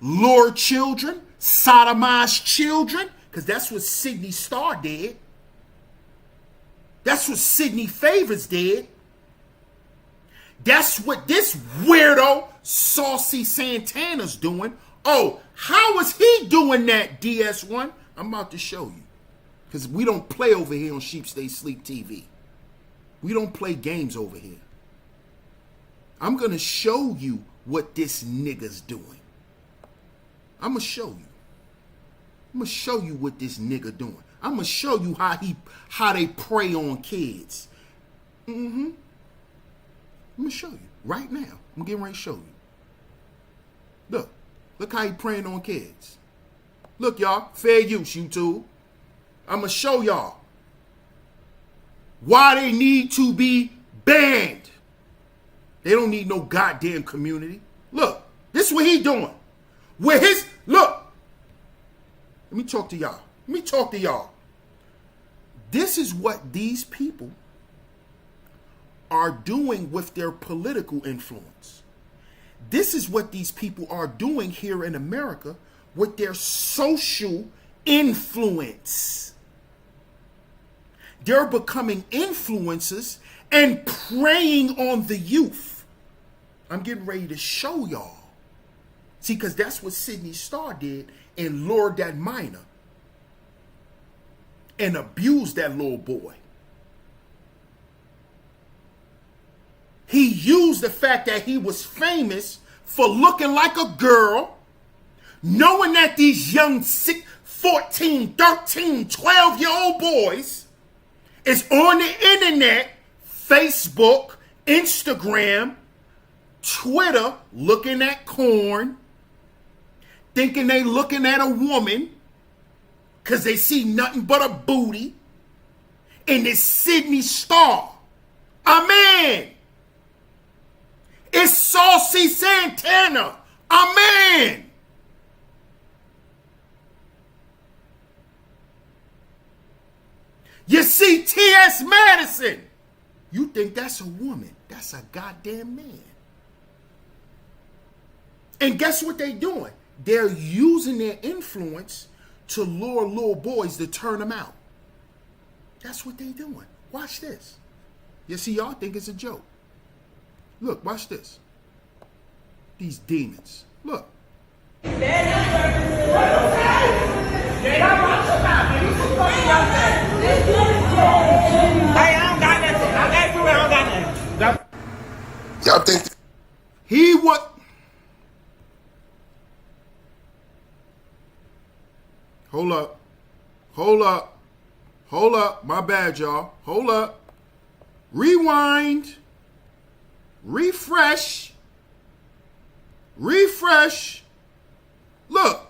Speaker 3: lure children, sodomize children, because that's what Sidney Starr did. That's what Sidney Favors did. That's what this weirdo, Saucy Santana's doing. Oh, how is he doing that, DS1? I'm about to show you. Because we don't play over here on Sheep Stay Sleep TV. We don't play games over here. I'm going to show you what this nigga's doing. I'm going to show you. I'm going to show you what this nigga doing. I'm going to show you how they prey on kids. I'm going to show you right now. I'm getting ready to show you. Look how he preying on kids. Look, y'all, fair use, YouTube. I'm going to show y'all why they need to be banned. They don't need no goddamn community. Look, this is what he doing. Look. Let me talk to y'all. This is what these people are doing with their political influence. This is what these people are doing here in America with their social influence. They're becoming influencers and preying on the youth. I'm getting ready to show y'all. See, because that's what Sydney Starr did and lured that minor and abused that little boy. He used the fact that he was famous for looking like a girl, knowing that these young 14, 13, 12-year-old boys is on the internet, Facebook, Instagram, Twitter, looking at corn, thinking they looking at a woman because they see nothing but a booty, and this Sydney Starr, a man. It's Saucy Santana, a man. You see T.S. Madison. You think that's a woman. That's a goddamn man. And guess what they're doing? They're using their influence to lure little boys to turn them out. That's what they're doing. Watch this. You see, y'all think it's a joke. Look, watch this. These demons. Look.
Speaker 2: Y'all think
Speaker 3: He what? Hold up. Hold up. Hold up. My bad, y'all. Hold up. Rewind. Refresh. Refresh. Look.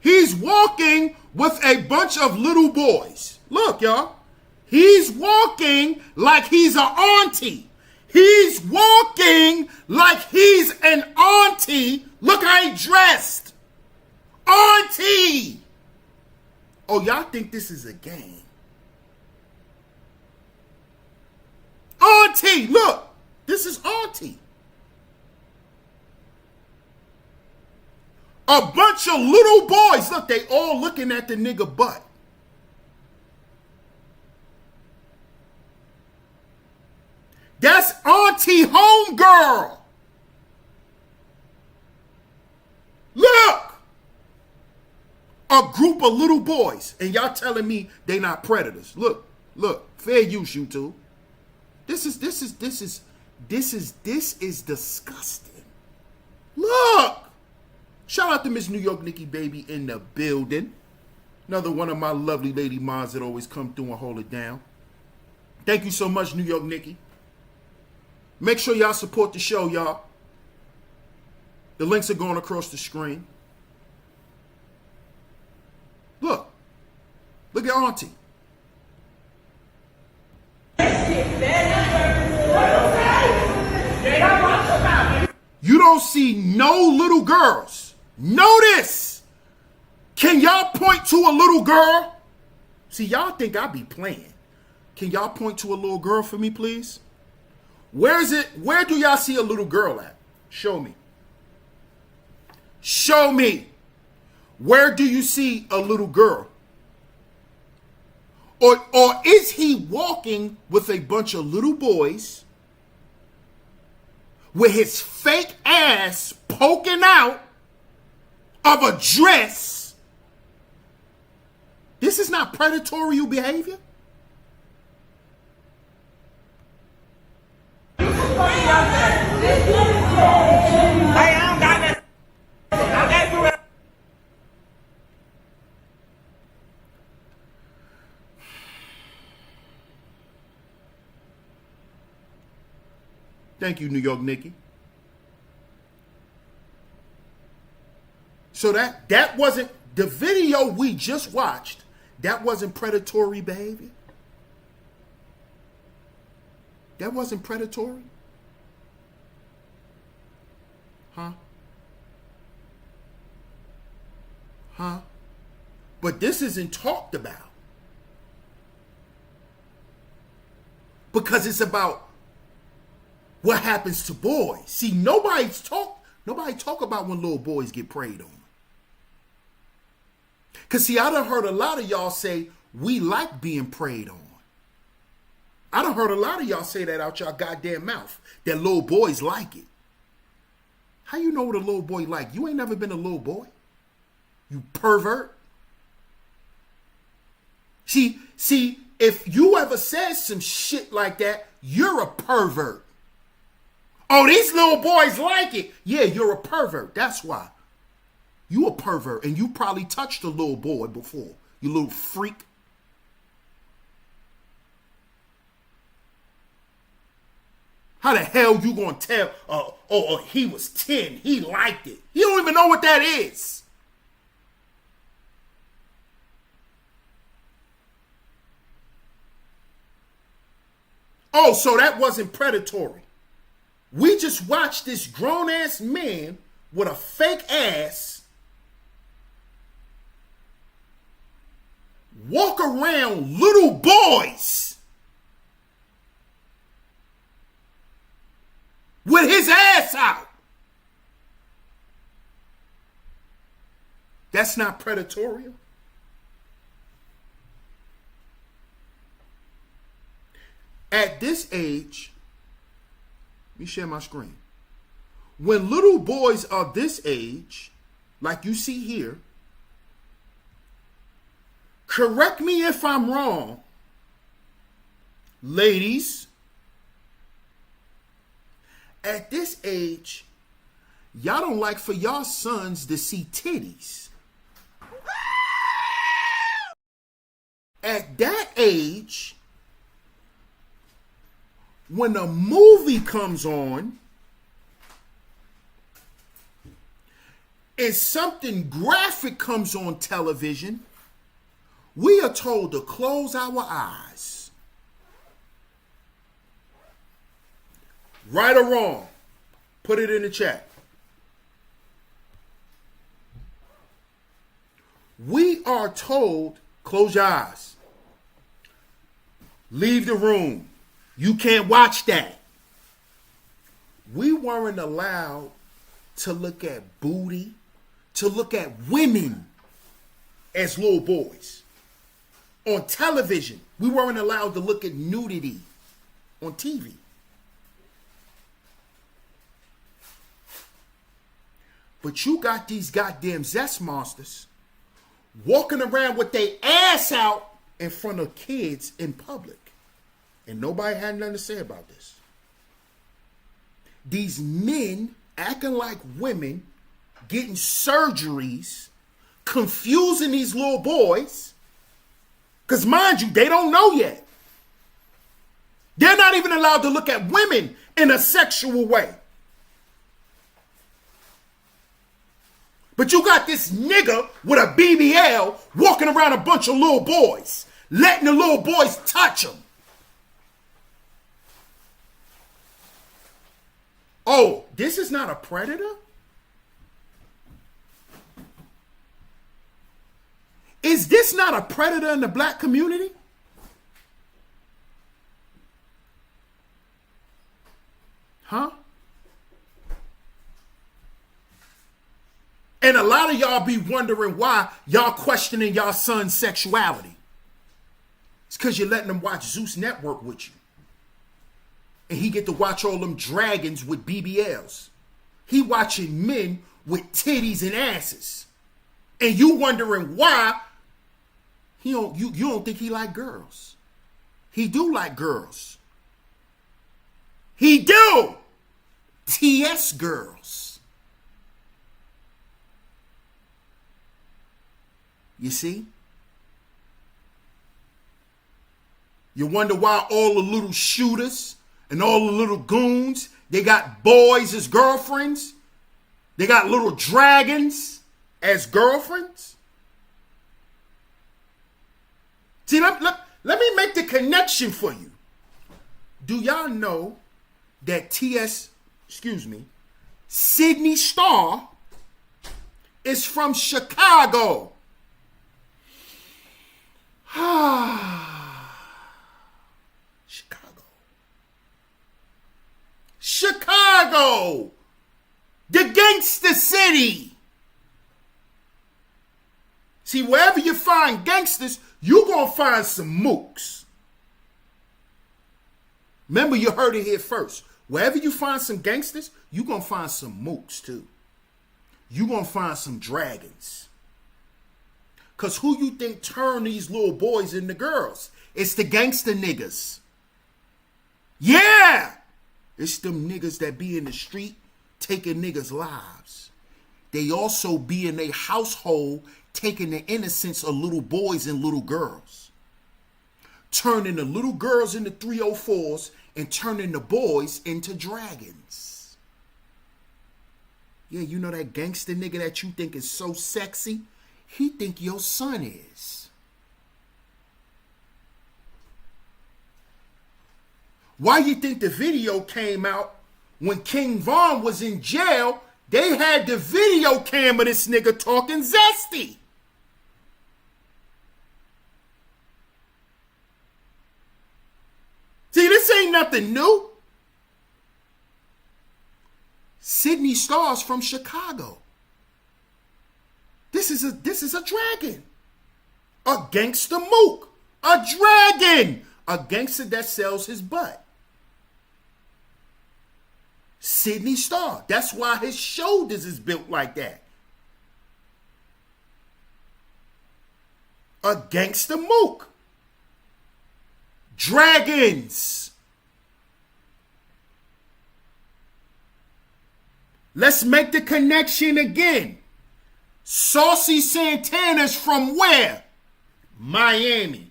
Speaker 3: He's walking with a bunch of little boys. Look, y'all. He's walking like he's an auntie. He's walking like he's an auntie. Look how he dressed. Auntie. Oh, y'all think this is a game. Auntie, look. This is auntie. A bunch of little boys. Look, they all looking at the nigga butt. That's Auntie Homegirl. Look. A group of little boys. And y'all telling me they not predators. Look. Fair use, YouTube. This is disgusting. Look. Shout out to Miss New York Nikki Baby in the building. Another one of my lovely lady mods that always come through and hold it down. Thank you so much, New York Nikki. Make sure y'all support the show, y'all. The links are going across the screen. Look. Look at Auntie. You don't see no little girls. Notice. Can y'all point to a little girl? See, y'all think I be playing. Can y'all point to a little girl for me, please? Where is it? Where do y'all see a little girl at? Show me. Show me. Where do you see a little girl? Or is he walking with a bunch of little boys with his fake ass poking out of a dress This is not predatory behavior. Thank you, New York Nikki. So that wasn't the video we just watched. That wasn't predatory behavior. That wasn't predatory. Huh? But this isn't talked about. Because it's about what happens to boys. See, nobody talk about when little boys get preyed on. Because, see, I done heard a lot of y'all say, we like being preyed on. I done heard a lot of y'all say that out y'all goddamn mouth, that little boys like it. How you know what a little boy like? You ain't never been a little boy. You pervert. See, if you ever said some shit like that, you're a pervert. Oh, these little boys like it. Yeah, you're a pervert. That's why. You a pervert, and you probably touched a little boy before. You little freak. How the hell you gonna tell, he was 10, he liked it. You don't even know what that is. Oh, so that wasn't predatory. We just watched this grown-ass man with a fake ass walk around little boys with his ass out. That's not predatory. At this age, let me share my screen. When little boys are this age, like you see here, correct me if I'm wrong, ladies, at this age, y'all don't like for y'all sons to see titties. At that age, when a movie comes on and something graphic comes on television, we are told to close our eyes. Right or wrong? Put it in the chat. We are told, close your eyes. Leave the room. You can't watch that. We weren't allowed to look at booty, to look at women as little boys. On television, we weren't allowed to look at nudity on TV. But you got these goddamn zest monsters walking around with their ass out in front of kids in public. And nobody had nothing to say about this. These men acting like women, getting surgeries, confusing these little boys. Because mind you, they don't know yet. They're not even allowed to look at women in a sexual way. But you got this nigga with a BBL walking around a bunch of little boys, letting the little boys touch him. Oh, this is not a predator? Is this not a predator in the black community? Huh? And a lot of y'all be wondering why y'all questioning y'all son's sexuality. It's because you're letting them watch Zeus Network with you. And he get to watch all them dragons with BBLs. He watching men with titties and asses. And you wondering why You don't think he like girls. He do like girls. He do. TS girls. You see? You wonder why all the little shooters and all the little goons, they got boys as girlfriends. They got little dragons as girlfriends. See, let me make the connection for you. Do y'all know that Sydney Starr is from Chicago? Chicago, the gangster city. See, wherever you find gangsters, you're going to find some mooks. Remember, you heard it here first. Wherever you find some gangsters, you're going to find some mooks too. You're going to find some dragons. Because who you think turn these little boys into girls? It's the gangster niggas. Yeah! It's them niggas that be in the street taking niggas' lives. They also be in their household taking the innocence of little boys and little girls. Turning the little girls into 304s and turning the boys into dragons. Yeah, you know that gangster nigga that you think is so sexy? He think your son is. Why you think the video came out when King Von was in jail? They had the video cam of this nigga talking zesty. See, this ain't nothing new. Sydney Starr's from Chicago. This is a dragon. A gangster mook. A dragon. A gangster that sells his butt. Sydney Starr. That's why his shoulders is built like that. A gangster mook. Dragons. Let's make the connection again. Saucy Santana's from where? Miami.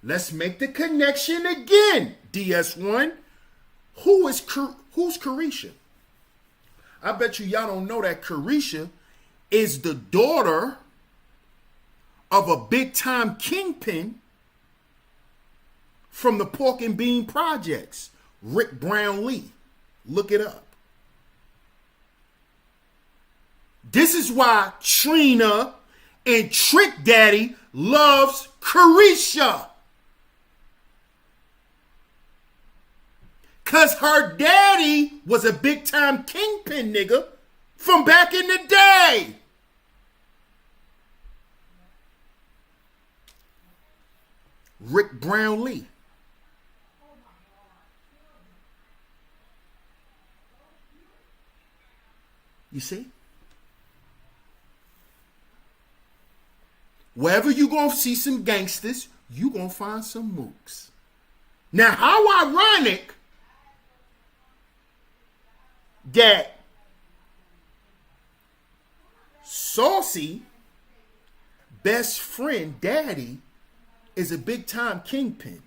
Speaker 3: Let's make the connection again. DS1. Who's Carisha? I bet y'all don't know that Carisha is the daughter of a big-time kingpin from the Pork and Bean Projects, Rick Brownlee. Look it up. This is why Trina and Trick Daddy loves Carisha. Because her daddy was a big-time kingpin nigga from back in the day. Rick Brownlee. You see? Wherever you going to see some gangsters, you going to find some mooks. Now, how ironic that Saucy best friend daddy is a big time kingpin.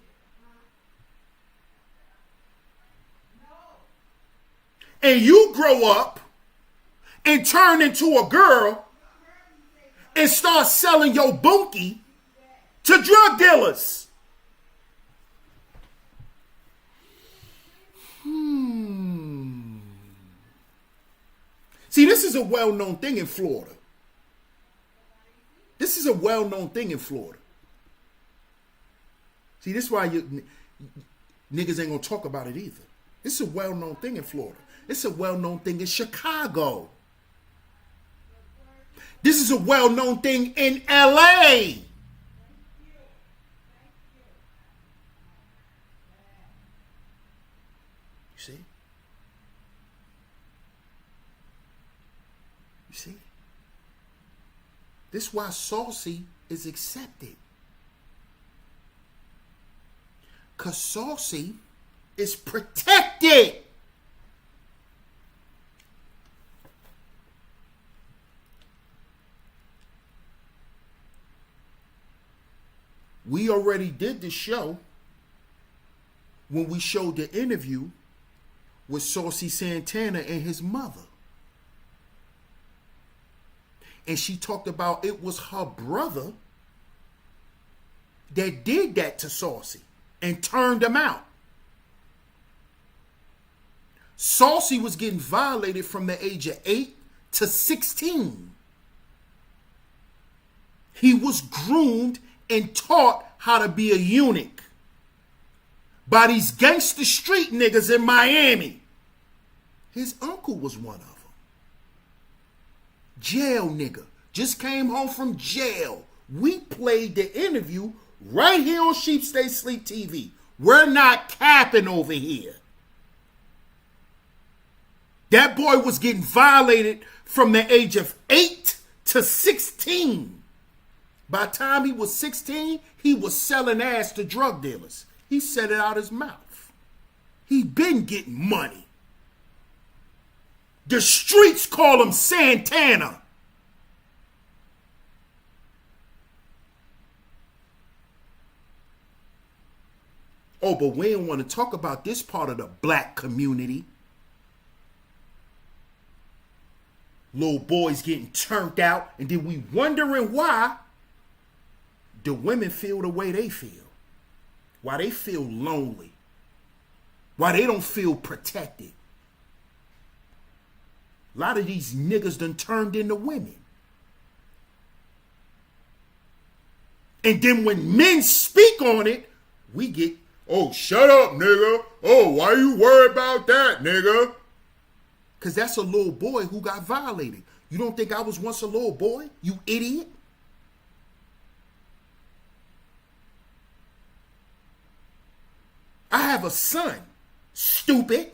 Speaker 3: And you grow up and turn into a girl and start selling your bunkie to drug dealers. See, this is a well-known thing in Florida. This is a well-known thing in Florida. See, this is why niggas ain't gonna talk about it either. This is a well-known thing in Florida. This is a well-known thing in Chicago. This is a well-known thing in LA. You see? You see? This is why Saucy is accepted. Because Saucy is protected. We already did the show when we showed the interview with Saucy Santana and his mother. And she talked about it was her brother that did that to Saucy and turned him out. Saucy was getting violated from the age of 8 to 16. He was groomed and taught how to be a eunuch by these gangster street niggas in Miami. His uncle was one of them. Jail nigga. Just came home from jail. We played the interview right here on Sheep Stay Sleep TV. We're not capping over here. That boy was getting violated from the age of 8 to 16. By the time he was 16, he was selling ass to drug dealers. He said it out his mouth. He been getting money. The streets call him Santana. Oh, but we don't want to talk about this part of the black community. Little boys getting turned out, and then we wondering why the women feel the way they feel. Why they feel lonely. Why they don't feel protected. A lot of these niggas done turned into women. And then when men speak on it, we get, oh, shut up, nigga. Oh, why you worried about that, nigga? Because that's a little boy who got violated. You don't think I was once a little boy, you idiot? I have a son, stupid.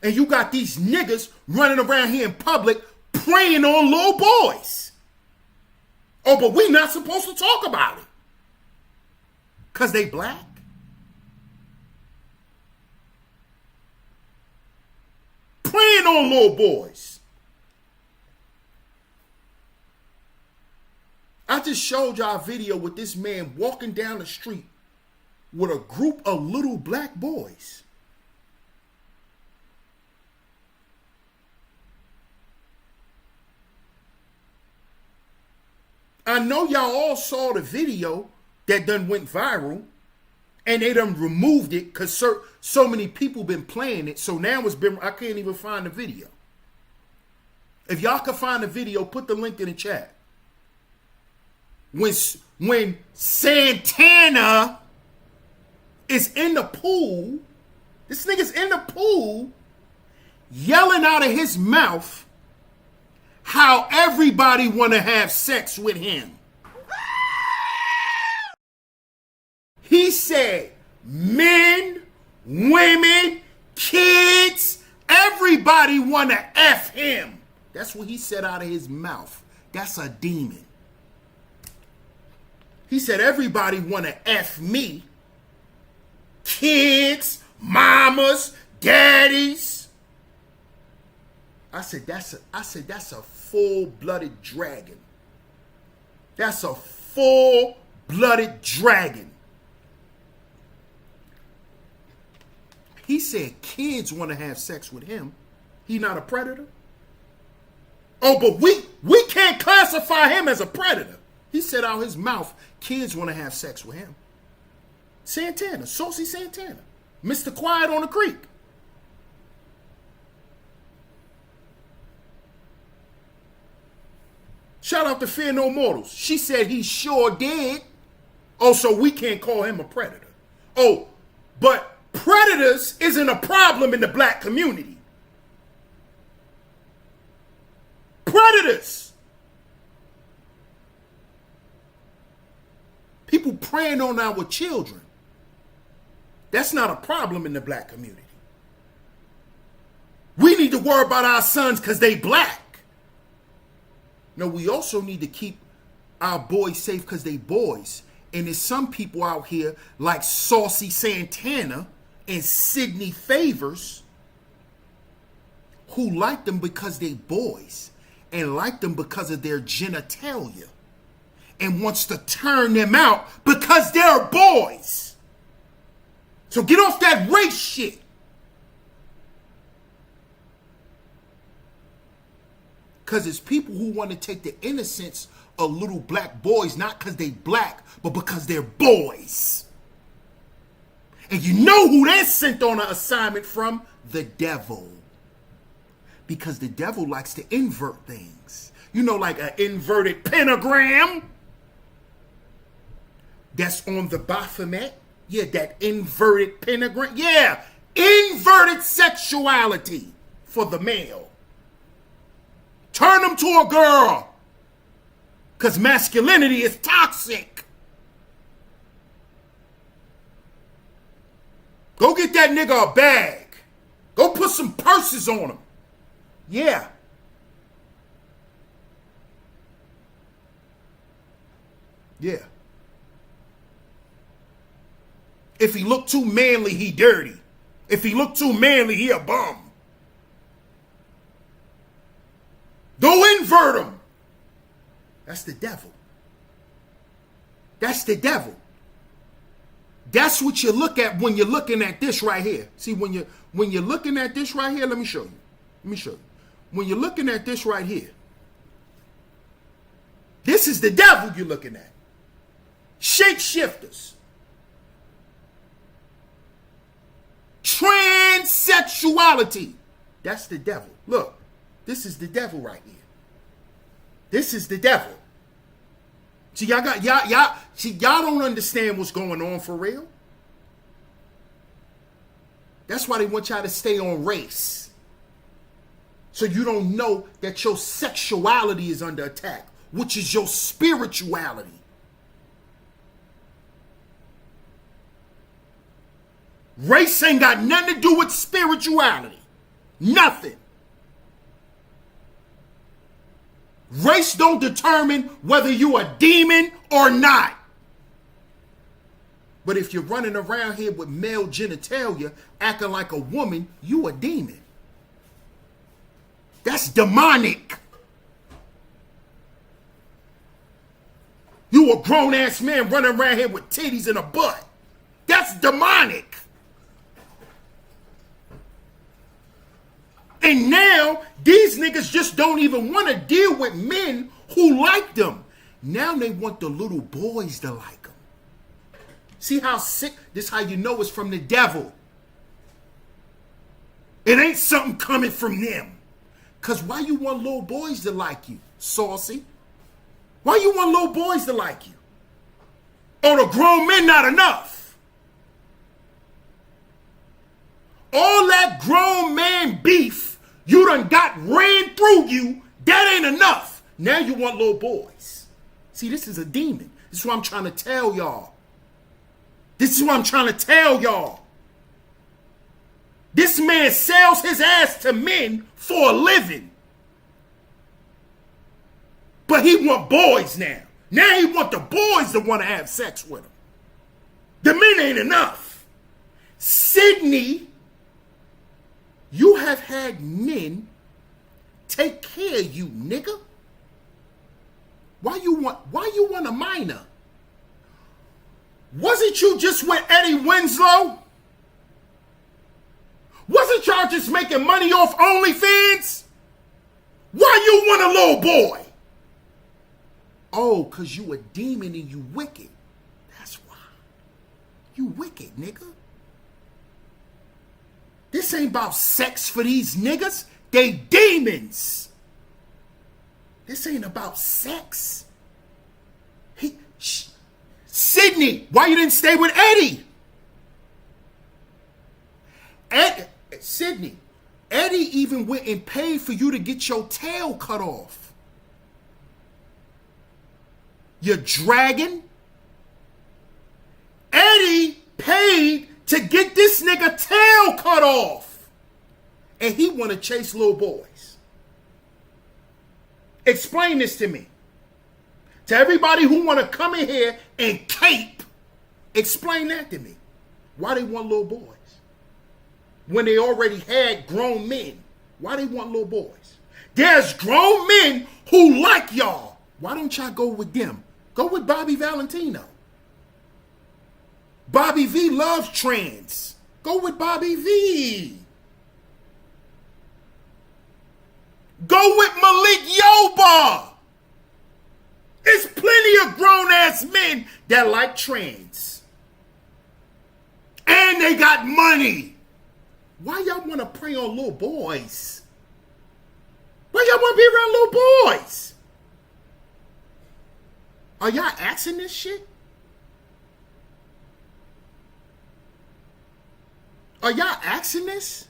Speaker 3: And you got these niggas running around here in public preying on little boys. Oh, but we not supposed to talk about it. Because they black? Preying on little boys. I just showed y'all a video with this man walking down the street with a group of little black boys. I know y'all all saw the video that done went viral, and they done removed it because so many people been playing it. So now I can't even find the video. If y'all can find the video, put the link in the chat. When Santana is in the pool, this nigga's in the pool, yelling out of his mouth how everybody want to have sex with him. He said men, women, kids, everybody want to F him. That's what he said out of his mouth. That's a demon. He said everybody want to F me. Kids, mamas, daddies. I said that's a full-blooded dragon. That's a full-blooded dragon. He said kids want to have sex with him. He not a predator? Oh, but we can't classify him as a predator. He said out his mouth, kids want to have sex with him. Santana, Saucy Santana, Mr. Quiet on the Creek. Shout out to Fear No Mortals. She said he sure did. Oh, so we can't call him a predator. Oh, but predators isn't a problem in the black community. Predators. People preying on our children. That's not a problem in the black community. We need to worry about our sons because they black. No, we also need to keep our boys safe because they boys. And there's some people out here like Saucy Santana and Sydney Favors who like them because they boys and like them because of their genitalia and wants to turn them out because they're boys. So get off that race shit. Because it's people who want to take the innocence of little black boys, not because they black, but because they're boys. And you know who they're sent on an assignment from? The devil. Because the devil likes to invert things. You know, like an inverted pentagram that's on the Baphomet. Yeah, that inverted pentagram. Yeah, inverted sexuality for the male. Turn them to a girl. Because masculinity is toxic. Go get that nigga a bag. Go put some purses on him. Yeah. Yeah. If he look too manly, he dirty. If he look too manly, he a bum. Go invert him. That's the devil. That's the devil. That's what you look at when you're looking at this right here. See, when you're looking at this right here, let me show you. Let me show you. When you're looking at this right here, this is the devil you're looking at. Shapeshifters. Transsexuality. That's the devil. Look, this is the devil right here. This is the devil. See, y'all don't understand what's going on for real. That's why they want y'all to stay on race. So you don't know that your sexuality is under attack, which is your spirituality. Race ain't got nothing to do with spirituality. Nothing. Race don't determine whether you a demon or not. But if you're running around here with male genitalia acting like a woman, you a demon. That's demonic. You a grown-ass man running around here with titties and a butt. That's demonic. And now, these niggas just don't even want to deal with men who like them. Now they want the little boys to like them. See how sick? This is how you know it's from the devil. It ain't something coming from them. Because why you want little boys to like you, Saucy? Why you want little boys to like you? Oh, the grown men not enough. All that grown man beef you done got ran through you, that ain't enough. Now you want little boys. See, this is a demon. This is what I'm trying to tell y'all. This is what I'm trying to tell y'all. This man sells his ass to men for a living. But he want boys now. Now he want the boys to want to have sex with him. The men ain't enough. Sydney, you have had men take care of you, nigga. Why you want a minor? Wasn't you just with Eddie Winslow? Wasn't y'all just making money off OnlyFans? Why you want a little boy? Oh, because you a demon and you wicked. That's why. You wicked, nigga. This ain't about sex for these niggas. They demons. This ain't about sex. Sydney, why you didn't stay with Eddie? Sydney, Eddie even went and paid for you to get your tail cut off. You dragon. Eddie paid to get this nigga tail cut off. And he want to chase little boys. Explain this to me. To everybody who want to come in here and cape, explain that to me. Why they want little boys? When they already had grown men. Why they want little boys? There's grown men who like y'all. Why don't y'all go with them? Go with Bobby Valentino. Bobby V loves trans. Go with Bobby V. Go with Malik Yoba. There's plenty of grown-ass men that like trans. And they got money. Why y'all want to prey on little boys? Why y'all want to be around little boys? Are y'all asking this shit? Are y'all asking this?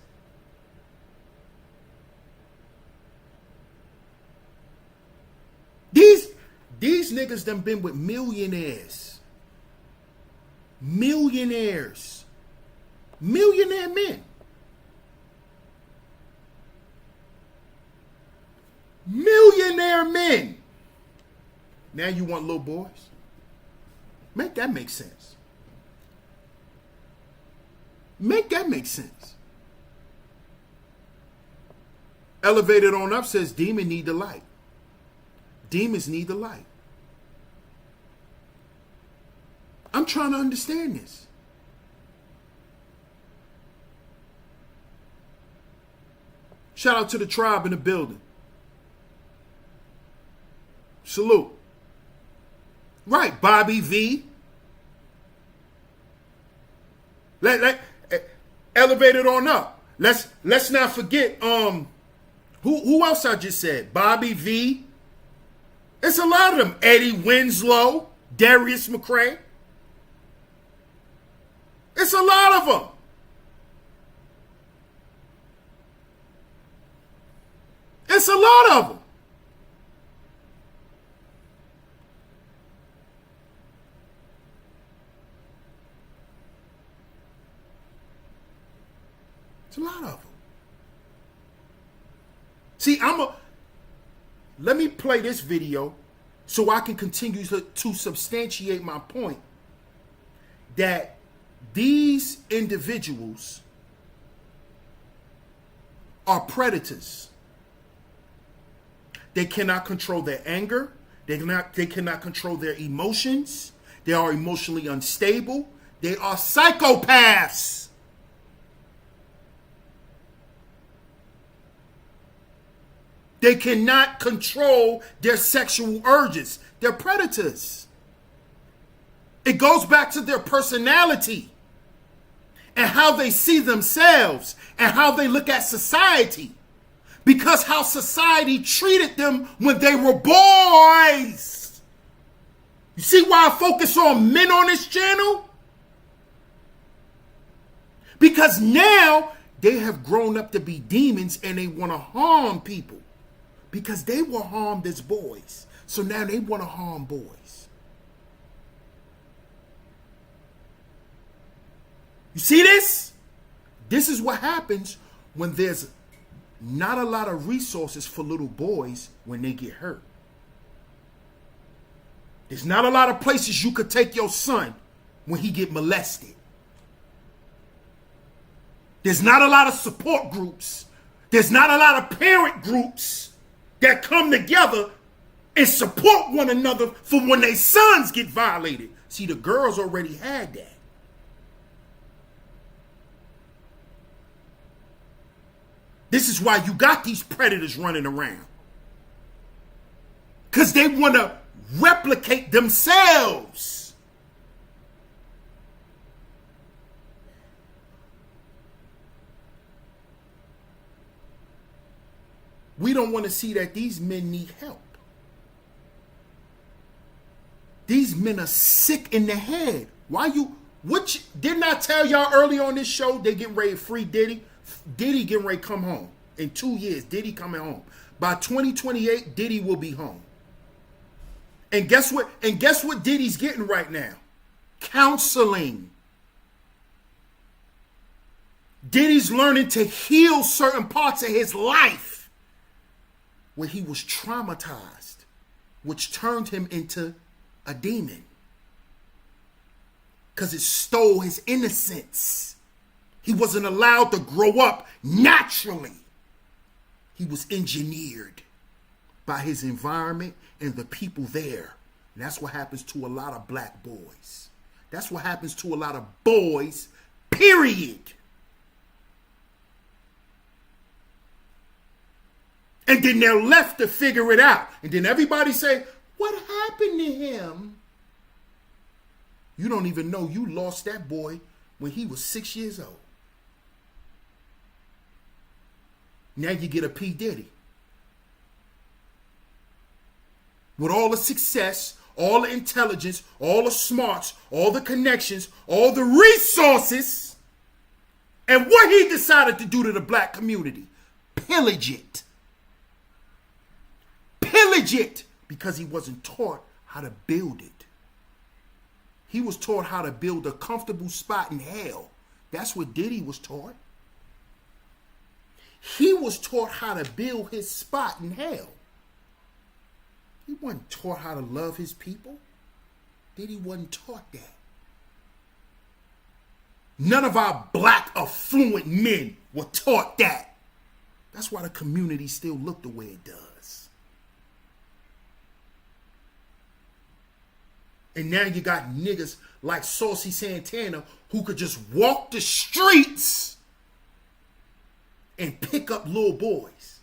Speaker 3: These niggas done been with millionaires. Millionaires. Millionaire men. Millionaire men. Now you want little boys? Make that make sense. Make that make sense. Elevated on up says demon need the light. Demons need the light. I'm trying to understand this. Shout out to the tribe in the building. Salute. Right, Bobby V. Elevate it on up. Let's not forget who else I just said? Bobby V. It's a lot of them. Eddie Winslow, Darius McCray. It's a lot of them. It's a lot of them. It's a lot of them. See, let me play this video so I can continue to substantiate my point that these individuals are predators. They cannot control their anger. They cannot control their emotions. They are emotionally unstable. They are psychopaths. They cannot control their sexual urges. They're predators. It goes back to their personality and how they see themselves and how they look at society. Because how society treated them when they were boys. You see why I focus on men on this channel? Because now they have grown up to be demons and they want to harm people. Because they were harmed as boys. So now they want to harm boys. You see this? This is what happens when there's not a lot of resources for little boys when they get hurt. There's not a lot of places you could take your son when he get molested. There's not a lot of support groups. There's not a lot of parent groups that come together and support one another for when their sons get violated. See, the girls already had that. This is why you got these predators running around. Because they want to replicate themselves. We don't want to see that these men need help. These men are sick in the head. Didn't I tell y'all early on this show they getting ready to free Diddy? Diddy getting ready to come home. In 2 years, Diddy coming home. By 2028, Diddy will be home. And guess what? And guess what Diddy's getting right now? Counseling. Diddy's learning to heal certain parts of his life where he was traumatized, which turned him into a demon. Because it stole his innocence. He wasn't allowed to grow up naturally. He was engineered by his environment and the people there. And that's what happens to a lot of black boys. That's what happens to a lot of boys, period. And then they're left to figure it out. And then everybody say, what happened to him? You don't even know you lost that boy when he was 6 years old. Now you get a P. Diddy. With all the success, all the intelligence, all the smarts, all the connections, all the resources, and what he decided to do to the black community, pillage it. Pillage it, because he wasn't taught how to build it. He was taught how to build a comfortable spot in hell. That's what Diddy was taught. He was taught how to build his spot in hell. He wasn't taught how to love his people. Diddy wasn't taught that. None of our black affluent men were taught that. That's why the community still look the way it does. And now you got niggas like Saucy Santana who could just walk the streets and pick up little boys.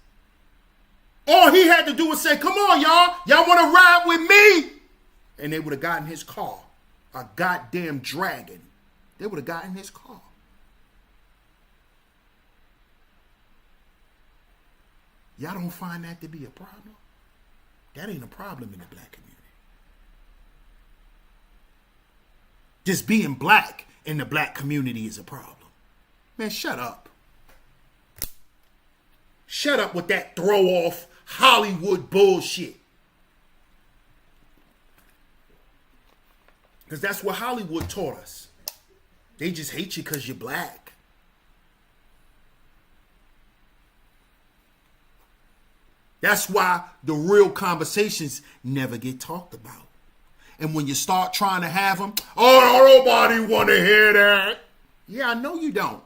Speaker 3: All he had to do was say, come on, y'all. Y'all want to ride with me? And they would have gotten his car. A goddamn dragon. They would have gotten his car. Y'all don't find that to be a problem? That ain't a problem in the black community. Just being black in the black community is a problem. Man, shut up. Shut up with that throw-off Hollywood bullshit. Because that's what Hollywood taught us. They just hate you because you're black. That's why the real conversations never get talked about. And when you start trying to have them, oh, nobody want to hear that. Yeah, I know you don't.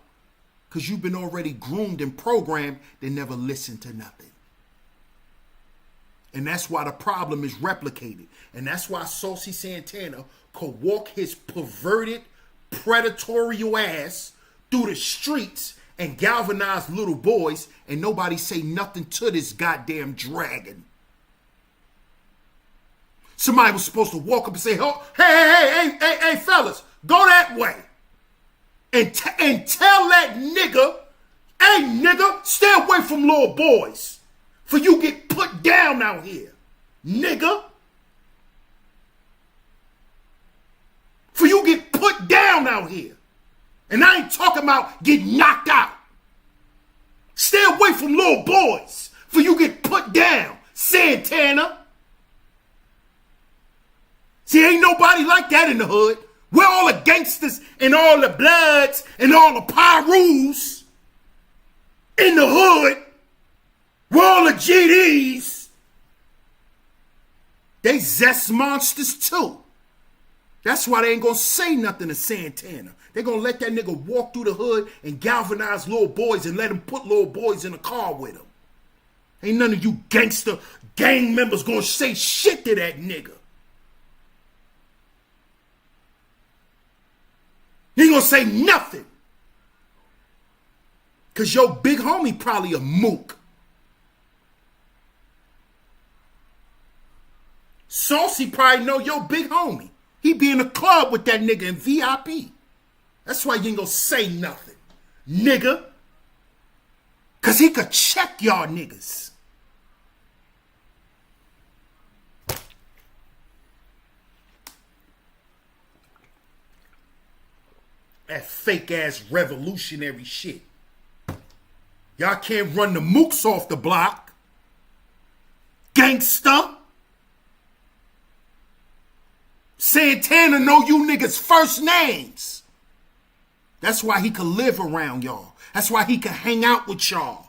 Speaker 3: Because you've been already groomed and programmed to never listen to nothing. And that's why the problem is replicated. And that's why Saucy Santana could walk his perverted, predatory ass through the streets and galvanize little boys and nobody say nothing to this goddamn dragon. Somebody was supposed to walk up and say, oh, hey, fellas, go that way. And tell that nigga, hey, nigga, stay away from little boys. For you get put down out here, nigga. For you get put down out here. And I ain't talking about getting knocked out. Stay away from little boys. For you get put down, Santana. See, ain't nobody like that in the hood. We're all the gangsters and all the bloods and all the Pyrus in the hood. We're all the GDs. They zest monsters too. That's why they ain't gonna say nothing to Santana. They're gonna let that nigga walk through the hood and galvanize little boys and let him put little boys in the car with him. Ain't none of you gangster gang members gonna say shit to that nigga. He ain't gonna say nothing. Cause your big homie probably a mook. Saucy probably know your big homie. He be in a club with that nigga in VIP. That's why you ain't gonna say nothing, nigga. Cause he could check y'all niggas. That fake ass revolutionary shit. Y'all can't run the mooks off the block. Gangsta. Santana know you niggas first names. That's why he could live around y'all. That's why he could hang out with y'all.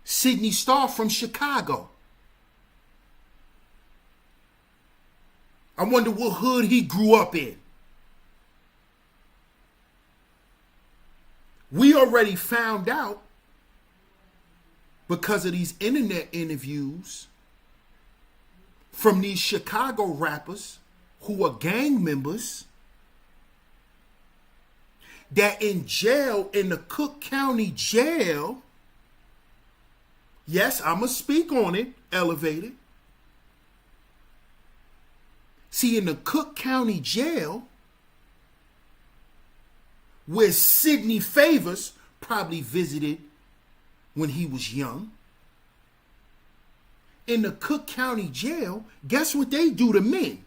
Speaker 3: Sydney Starr from Chicago. I wonder what hood he grew up in. We already found out because of these internet interviews from these Chicago rappers who are gang members that in jail, in the Cook County jail, yes, I'm going to speak on it, Elevated. See, in the Cook County jail, where Sidney Favors probably visited when he was young, in the Cook County jail, guess what they do to men?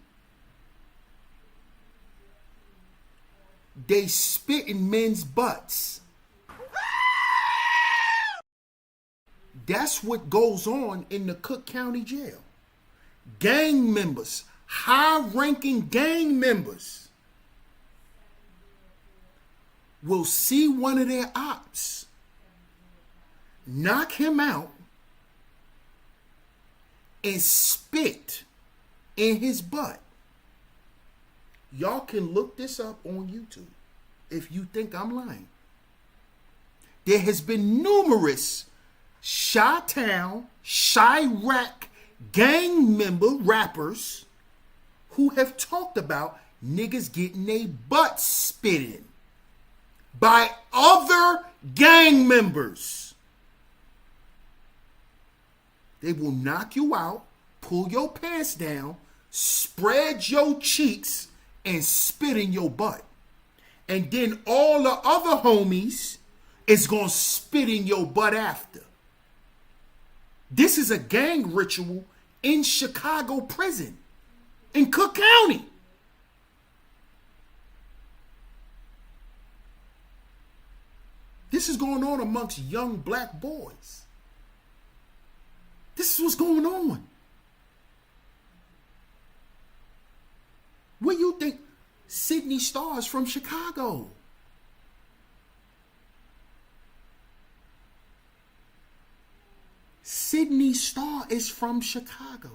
Speaker 3: They spit in men's butts. That's what goes on in the Cook County jail. Gang members, high-ranking gang members, will see one of their ops knock him out and spit in his butt. Y'all can look this up on YouTube if you think I'm lying. There has been numerous Chi-Town, Chirac gang member rappers who have talked about niggas getting their butts spit in by other gang members. They will knock you out, pull your pants down, spread your cheeks, and spit in your butt. And then all the other homies is going to spit in your butt after. This is a gang ritual in Chicago prison, in Cook County. This is going on amongst young black boys. This is what's going on. What do you think? Sydney Starr is from Chicago. Sydney Starr is from Chicago.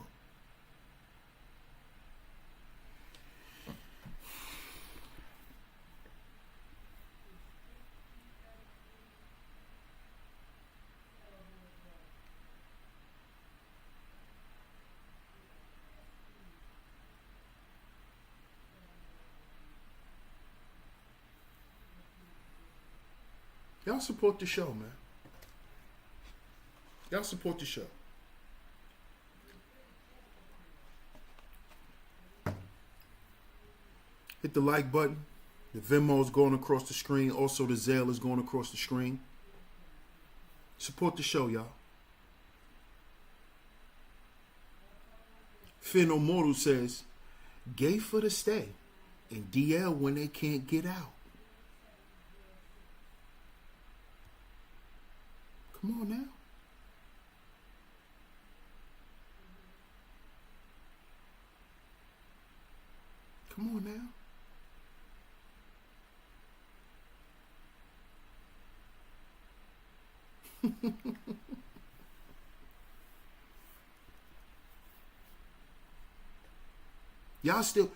Speaker 3: Y'all support the show, man. Y'all support the show. Hit the like button. The Venmo is going across the screen. Also, the Zelle is going across the screen. Support the show, y'all. Finn O'Mortal says, gay for the stay and DL when they can't get out. Come on now. Come on now. Y'all still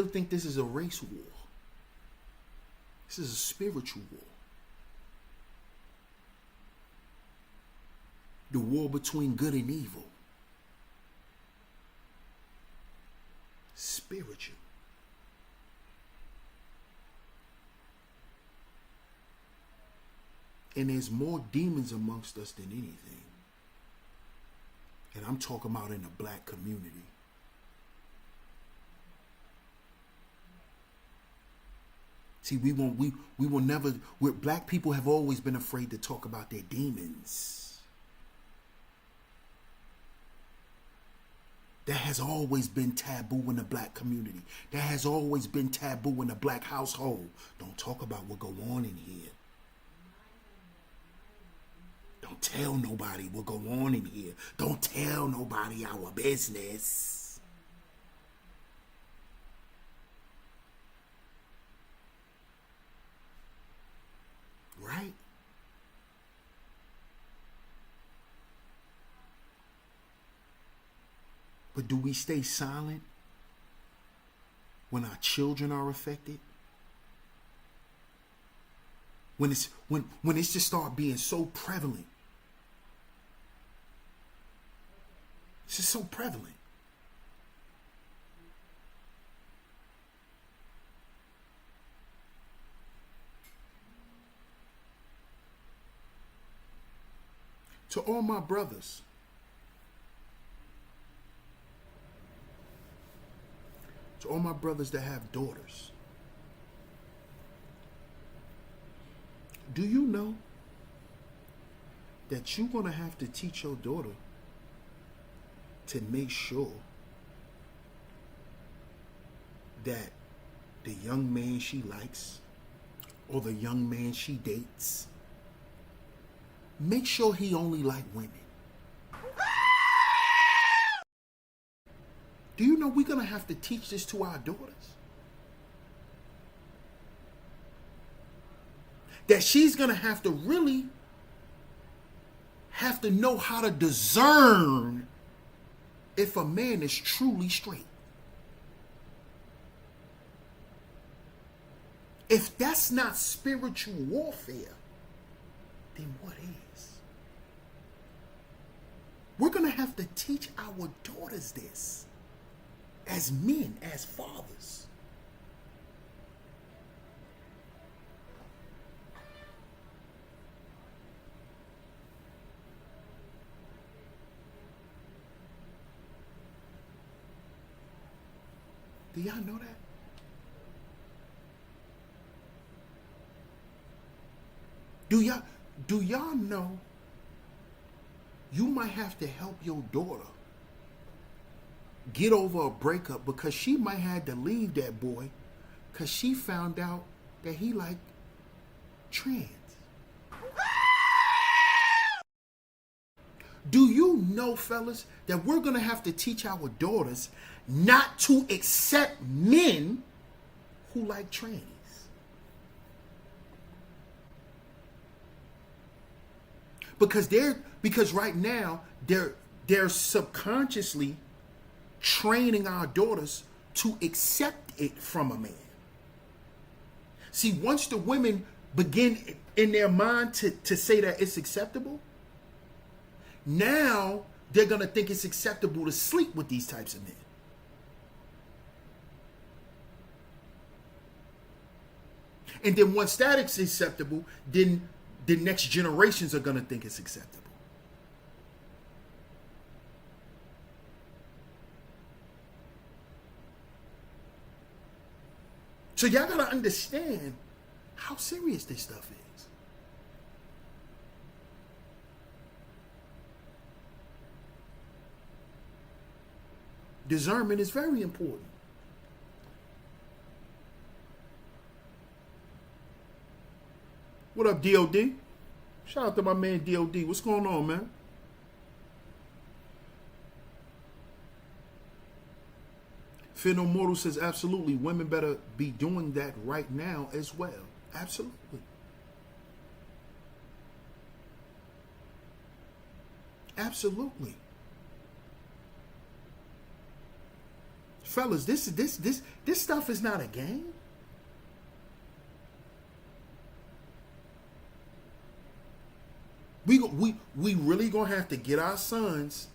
Speaker 3: think this is a race war. This is a spiritual war. The war between good and evil. Spiritual. And there's more demons amongst us than anything. And I'm talking about in the black community. See, we will never, black people have always been afraid to talk about their demons. That has always been taboo in the black community. That has always been taboo in the black household. Don't talk about what go on in here. Don't tell nobody what go on in here. Don't tell nobody our business. But do we stay silent when our children are affected? When it's just start being so prevalent. It's just so prevalent. To all my brothers, to all my brothers that have daughters, do you know that you're going to have to teach your daughter to make sure that the young man she likes or the young man she dates, make sure he only like women? Do you know we're going to have to teach this to our daughters? That she's going to have to really have to know how to discern if a man is truly straight. If that's not spiritual warfare, then what is? We're going to have to teach our daughters this as men, as fathers. Do y'all know that? Do y'all know you might have to help your daughter get over a breakup because she might have to leave that boy because she found out that he liked trans? Do you know, fellas, that we're going to have to teach our daughters not to accept men who like trans? Because right now they're subconsciously training our daughters to accept it from a man. See, once the women begin in their mind to say that it's acceptable, now they're going to think it's acceptable to sleep with these types of men. And then once that is acceptable, then the next generations are going to think it's acceptable. So y'all got to understand how serious this stuff is. Discernment is very important. What up, DOD? Shout out to my man DOD. What's going on, man? Fear No Mortal says, absolutely, women better be doing that right now as well. Absolutely. Absolutely. Fellas, this stuff is not a game. We really gonna have to get our sons.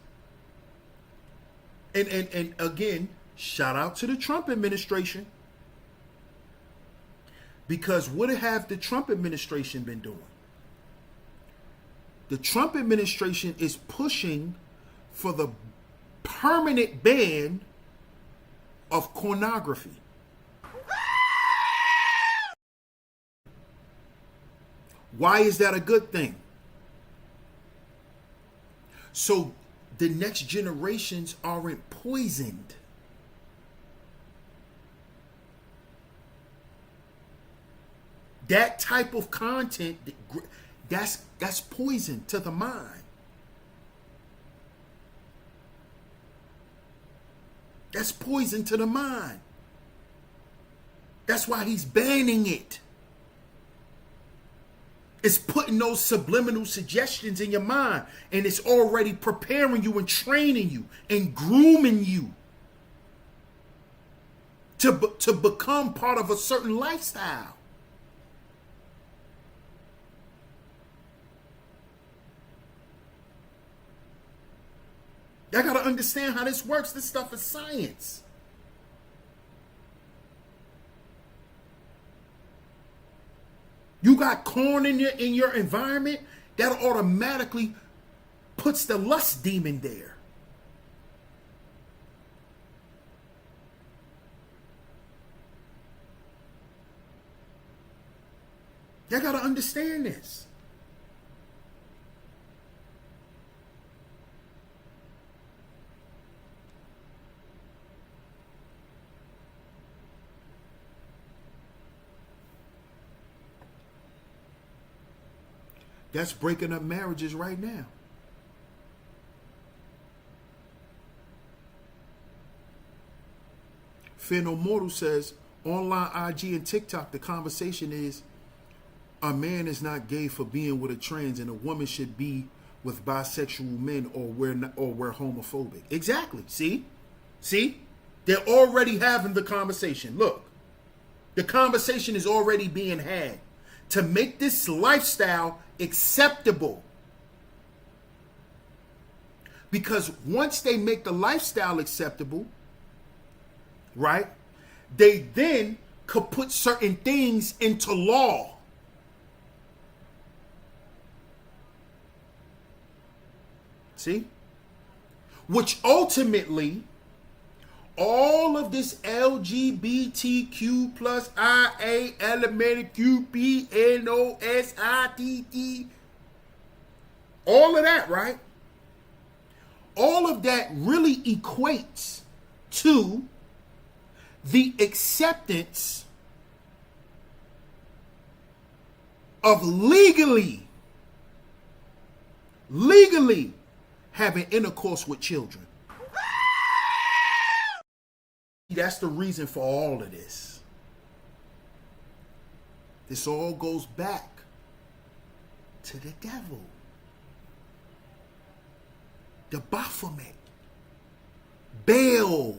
Speaker 3: And again, shout out to the Trump administration. Because what have the Trump administration been doing? The Trump administration is pushing for the permanent ban of pornography. Why is that a good thing? So the next generations aren't poisoned. That type of content, that's poison to the mind. That's poison to the mind. That's why he's banning it. It's putting those subliminal suggestions in your mind, and it's already preparing you and training you and grooming you to become part of a certain lifestyle. Y'all gotta understand how this works. This stuff is science. You got corn in your environment, that automatically puts the lust demon there. Y'all gotta understand this. That's breaking up marriages right now. Fear No Mortal says, online IG and TikTok, the conversation is, a man is not gay for being with a trans, and a woman should be with bisexual men, or we're homophobic. Exactly. See? They're already having the conversation. Look, the conversation is already being had to make this lifestyle acceptable. Because once they make the lifestyle acceptable, right, they then could put certain things into law. See? Which ultimately, all of this LGBTQ plus IA elemented QPNOSITT, all of that, right? All of that really equates to the acceptance of legally having intercourse with children. That's the reason for all of this. This all goes back to the devil. The Baphomet. Baal.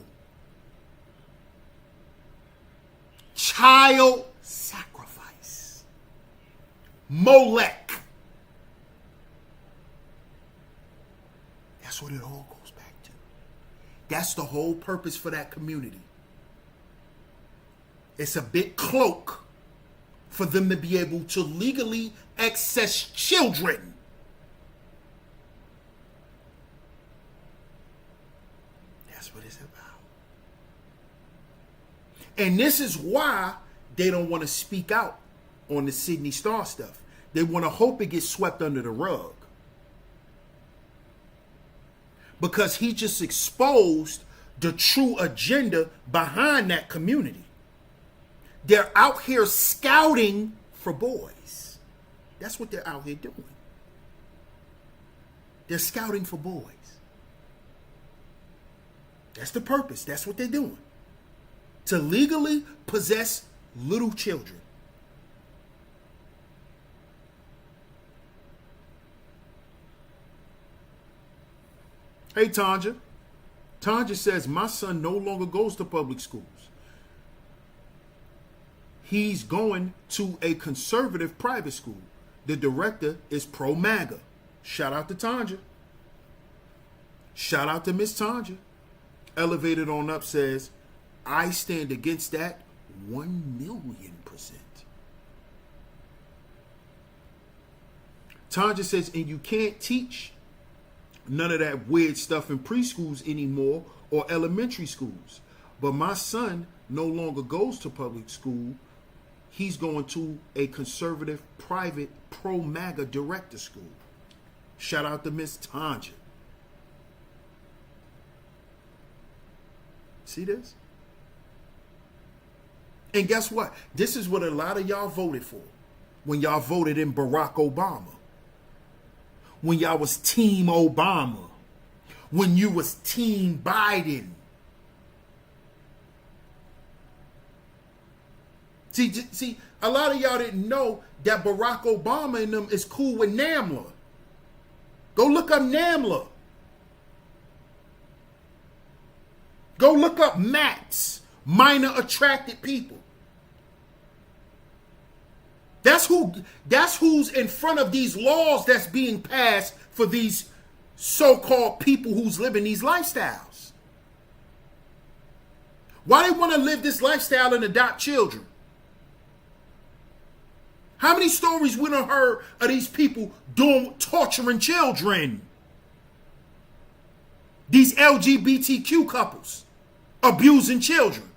Speaker 3: Child sacrifice. Molech. That's what it all goes back to. That's the whole purpose for that community. It's a big cloak for them to be able to legally access children. That's what it's about. And this is why they don't want to speak out on the Sydney Star stuff. They want to hope it gets swept under the rug. Because he just exposed the true agenda behind that community. They're out here scouting for boys. That's what they're out here doing. They're scouting for boys. That's the purpose. That's what they're doing. To legally possess little children. Hey, Tanja. Tanja says, my son no longer goes to public schools. He's going to a conservative private school. The director is pro-MAGA. Shout out to Tanja. Shout out to Miss Tanja. Elevated on Up says, I stand against that 1,000,000%. Tanja says, and you can't teach none of that weird stuff in preschools anymore or elementary schools. But my son no longer goes to public school. He's going to a conservative, private, pro-MAGA director school. Shout out to Miss Tanja. See this? And guess what? This is what a lot of y'all voted for when y'all voted in Barack Obama. When y'all was Team Obama. When you was Team Biden. See, a lot of y'all didn't know that Barack Obama and them is cool with NAMLA. Go look up NAMLA. Go look up MATS, minor attracted people. That's who's in front of these laws that's being passed for these so-called people who's living these lifestyles. Why they want to live this lifestyle and adopt children? How many stories we done heard of these people torturing children? These LGBTQ couples abusing children,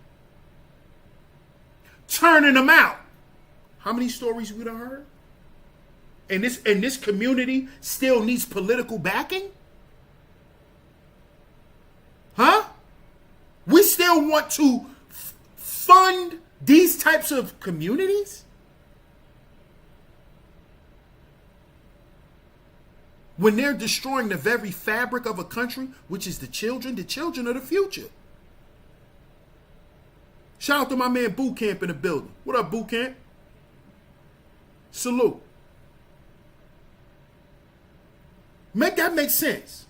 Speaker 3: turning them out. How many stories we done heard? And this community still needs political backing? Huh? We still want to fund these types of communities? When they're destroying the very fabric of a country, which is the children of the future. Shout out to my man Boot Camp in the building. What up, Boot Camp? Salute. Make that make sense.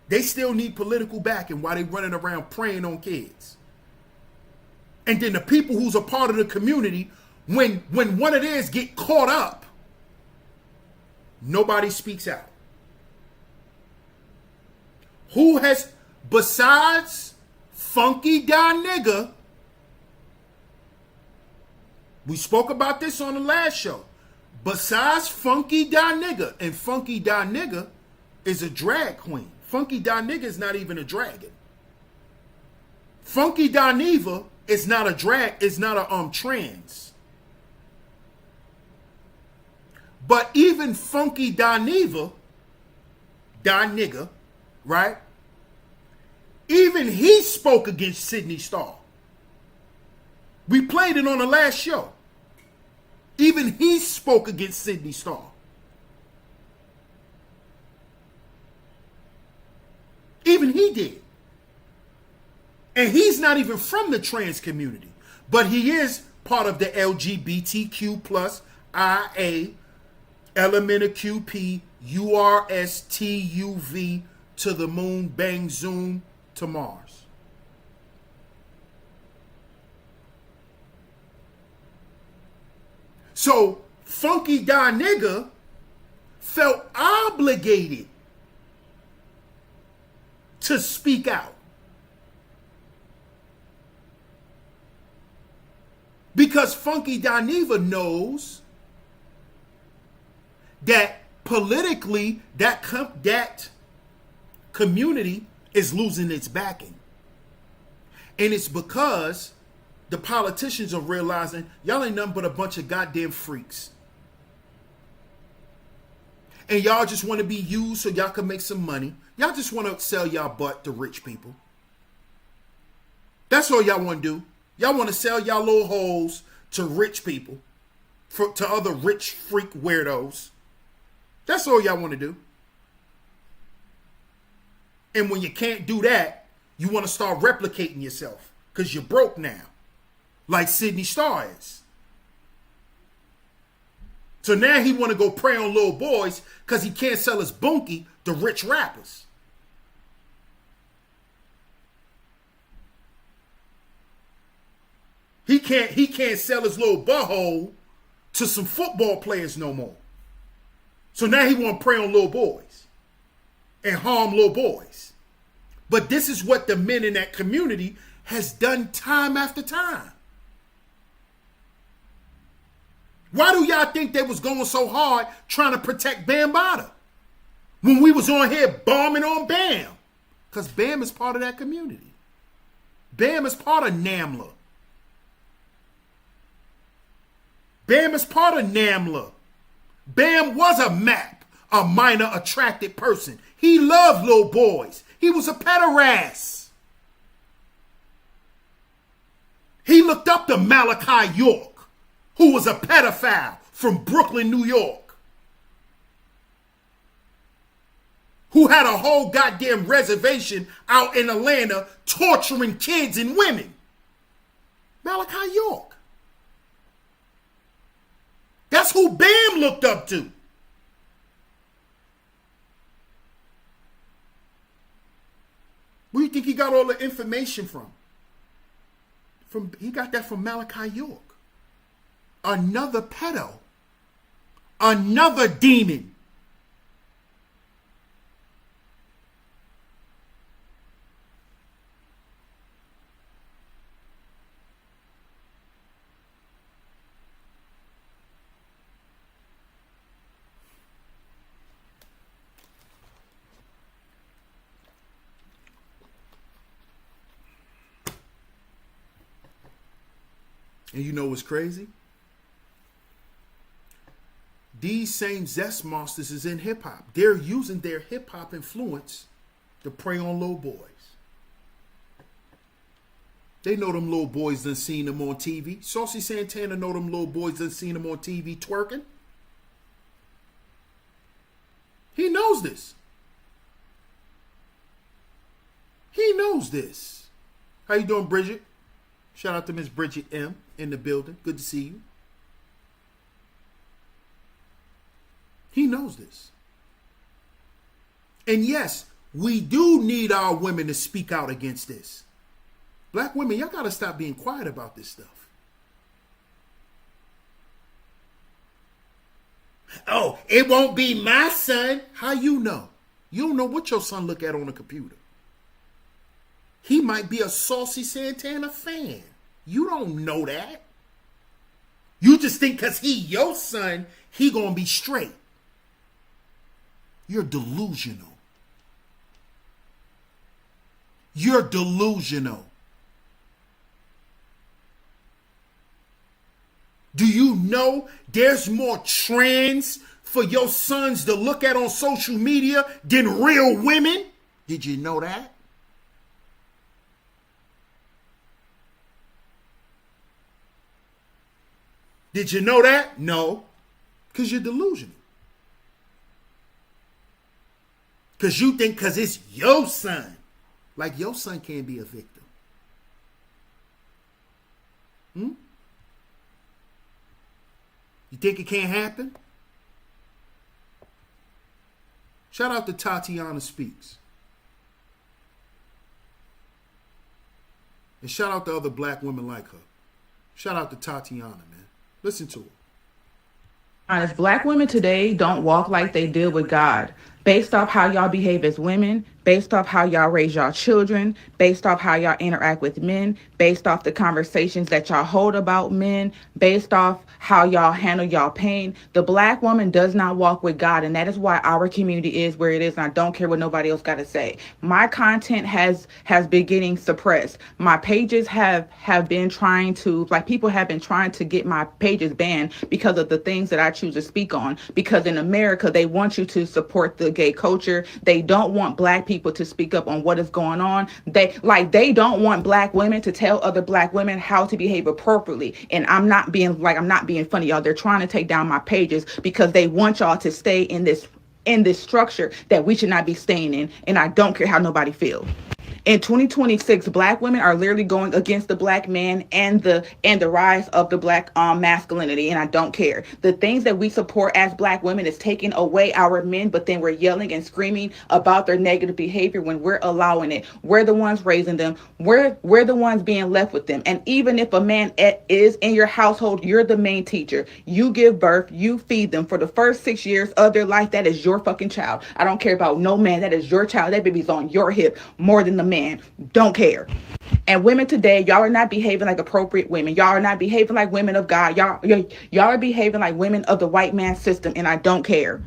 Speaker 3: They still need political backing while they running around preying on kids. And then the people who's a part of the community, when one of theirs get caught up, nobody speaks out. Who has, besides Funky Da Nigga, we spoke about this on the last show. Besides Funky Da Nigga, and Funky Da Nigga is a drag queen. Funky Da Nigga is not even a dragon. Funky Da Neva is not a drag, is not a trans. But even Funky Da Neva, Da Nigga, right? Even he spoke against Sydney Starr. We played it on the last show. Even he spoke against Sydney Starr. Even he did. And he's not even from the trans community. But he is part of the LGBTQ plus IA element of QP URSTUV to the moon bang zoom to Mars. So Funky Da Nigga felt obligated to speak out. Because Funky Da Neva knows that politically that community is losing its backing. And it's because the politicians are realizing y'all ain't nothing but a bunch of goddamn freaks. And y'all just want to be used so y'all can make some money. Y'all just want to sell y'all butt to rich people. That's all y'all want to do. Y'all want to sell y'all little holes to rich people, to other rich freak weirdos. That's all y'all want to do. And when you can't do that, you want to start replicating yourself because you're broke now, like Sydney Starr is. So now he want to go prey on little boys because he can't sell his bunkie to rich rappers. He can't sell his little butthole to some football players no more. So now he want to prey on little boys and harm little boys. But this is what the men in that community has done time after time. Why do y'all think they was going so hard trying to protect Bam Bada when we was on here bombing on Bam? Because Bam is part of that community. Bam is part of NAMLA. Bam is part of NAMLA. Bam was a MAP, a minor attracted person. He loved little boys. He was a pederast. He looked up to Malachi York, who was a pedophile from Brooklyn, New York, who had a whole goddamn reservation out in Atlanta torturing kids and women. Malachi York. That's who Bam looked up to. Where do you think he got all the information from? He got that from Malachi York. Another pedo. Another demon. And you know what's crazy? These same Zest Monsters is in hip hop. They're using their hip hop influence to prey on little boys. They know them little boys done seen them on TV. Saucy Santana know them little boys done seen them on TV twerking. He knows this. He knows this. How you doing, Bridget? Shout out to Miss Bridget M. in the building. Good to see you. He knows this. And yes, we do need our women to speak out against this. Black women, y'all got to stop being quiet about this stuff. Oh, it won't be my son. How you know? You don't know what your son look at on the computer. He might be a Saucy Santana fan. You don't know that. You just think because he your son, he gonna be straight. You're delusional. You're delusional. Do you know there's more trends for your sons to look at on social media than real women? Did you know that? Did you know that? No. Because you're delusional. Because you think because it's your son. Like your son can't be a victim. You think it can't happen? Shout out to Tatiana Speaks. And shout out to other black women like her. Shout out to Tatiana, man. Listen to her.
Speaker 5: Honest, black women today don't walk like they did with God. Based off how y'all behave as women, based off how y'all raise y'all children, based off how y'all interact with men, based off the conversations that y'all hold about men, based off how y'all handle y'all pain. The black woman does not walk with God, and that is why our community is where it is, and I don't care what nobody else got to say. My content has been getting suppressed. My pages have been trying to, like, people have been trying to get my pages banned because of the things that I choose to speak on, because in America, they want you to support the gay culture. They don't want black people to speak up on what is going on. They don't want black women to tell other black women how to behave appropriately. And I'm not being funny, y'all. They're trying to take down my pages because they want y'all to stay in this structure that we should not be staying in. And I don't care how nobody feels. In 2026, black women are literally going against the black man and the rise of the black masculinity, and I don't care. The things that we support as black women is taking away our men, but then we're yelling and screaming about their negative behavior when we're allowing it. We're the ones raising them. We're the ones being left with them. And even if a man is in your household, you're the main teacher. You give birth, you feed them for the first 6 years of their life. That is your fucking child. I don't care about no man. That is your child. That baby's on your hip more than the man. Don't care. And women today, y'all are not behaving like appropriate women. Y'all are not behaving like women of God. Y'all are behaving like women of the white man system, and I don't care.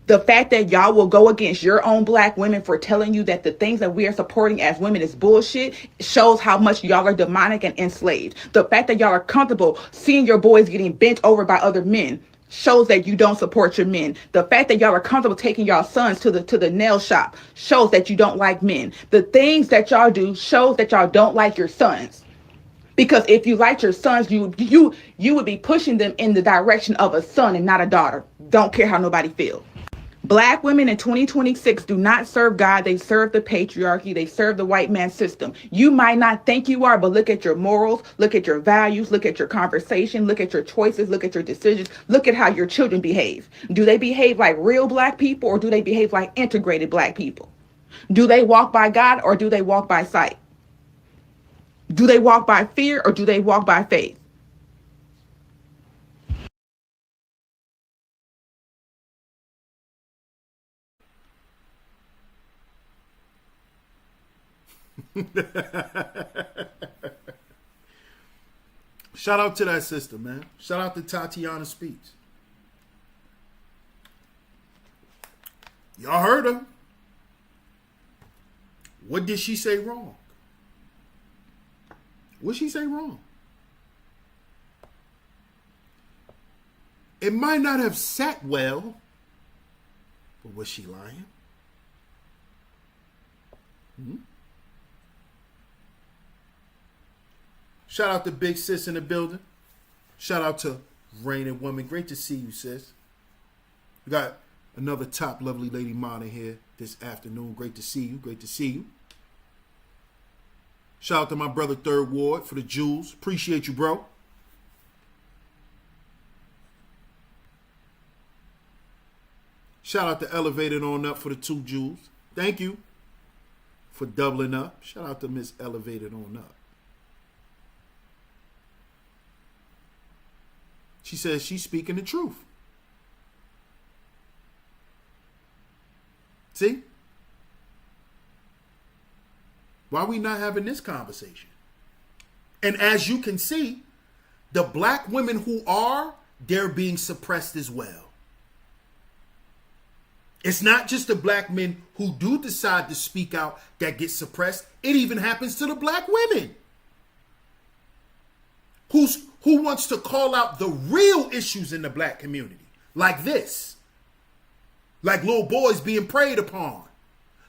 Speaker 5: The fact that y'all will go against your own black women for telling you that the things that we are supporting as women is bullshit shows how much y'all are demonic and enslaved. The fact that y'all are comfortable seeing your boys getting bent over by other men shows that you don't support your men. The fact that y'all are comfortable taking y'all sons to the nail shop shows that you don't like men. The things that y'all do shows that y'all don't like your sons. Because if you liked your sons, you would be pushing them in the direction of a son and not a daughter. Don't care how nobody feels. Black women in 2026 do not serve God. They serve the patriarchy. They serve the white man system. You might not think you are, but look at your morals, look at your values, look at your conversation, look at your choices, look at your decisions, look at how your children behave. Do they behave like real black people, or do they behave like integrated black people? Do they walk by God, or do they walk by sight? Do they walk by fear, or do they walk by faith?
Speaker 3: Shout out to that sister, man. Shout out to Tatiana Speaks. Y'all heard her. What did she say wrong? What did she say wrong? It might not have sat well, but was she lying? Shout out to Big Sis in the building. Shout out to Rain and Woman. Great to see you, sis. We got another top lovely lady mod in here this afternoon. Great to see you. Great to see you. Shout out to my brother Third Ward for the jewels. Appreciate you, bro. Shout out to Elevated On Up for the 2 jewels. Thank you for doubling up. Shout out to Miss Elevated On Up. She says she's speaking the truth. See? Why are we not having this conversation? And as you can see, the black women who are, they're being suppressed as well. It's not just the black men who do decide to speak out that get suppressed. It even happens to the black women. Who wants to call out the real issues in the black community, like this, like little boys being preyed upon,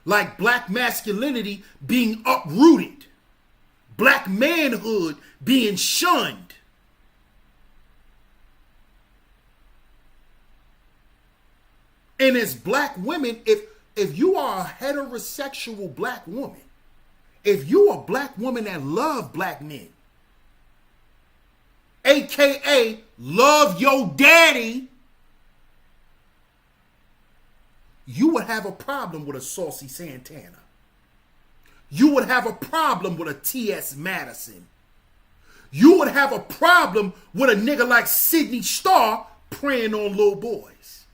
Speaker 3: like black masculinity being uprooted, black manhood being shunned. And as black women, if you are a heterosexual black woman, if you are a black woman that love black men, AKA love your daddy, you would have a problem with a Saucy Santana. You would have a problem with a T.S. Madison. You would have a problem with a nigga like Sidney Starr preying on little boys.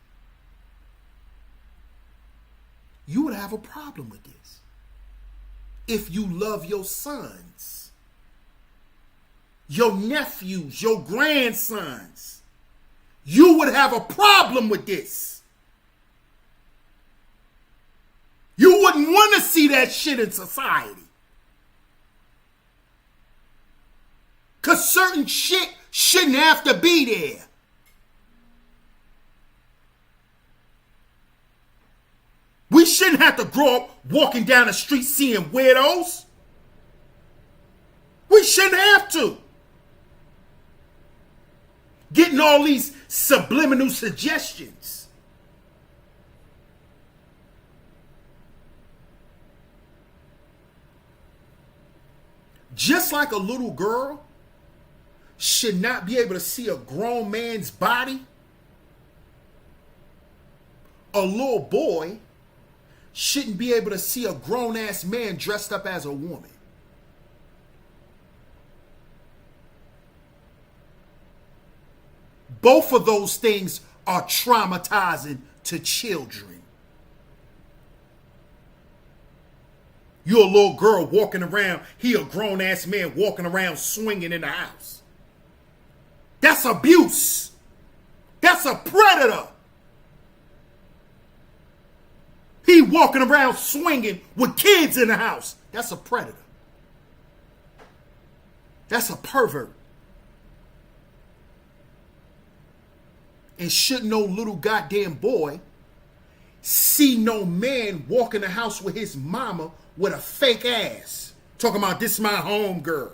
Speaker 3: You would have a problem with this if you love your sons, your nephews, your grandsons. You would have a problem with this. You wouldn't want to see that shit in society. Because certain shit shouldn't have to be there. We shouldn't have to grow up walking down the street seeing weirdos. We shouldn't have to. Getting all these subliminal suggestions. Just like a little girl should not be able to see a grown man's body, a little boy shouldn't be able to see a grown-ass man dressed up as a woman. Both of those things are traumatizing to children. You're a little girl walking around, he a grown-ass man walking around swinging in the house. That's abuse. That's a predator. He walking around swinging with kids in the house. That's a predator. That's a pervert. And should no little goddamn boy see no man walk in the house with his mama with a fake ass, talking about this my home girl.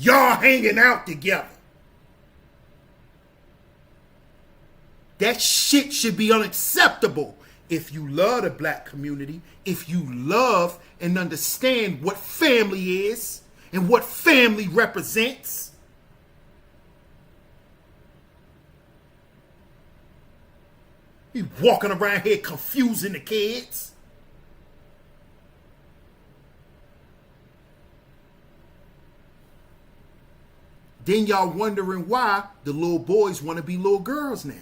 Speaker 3: y'all hanging out together. That shit should be unacceptable if you love the black community, if you love and understand what family is and what family represents. You walking around here confusing the kids. Then y'all wondering why the little boys want to be little girls now.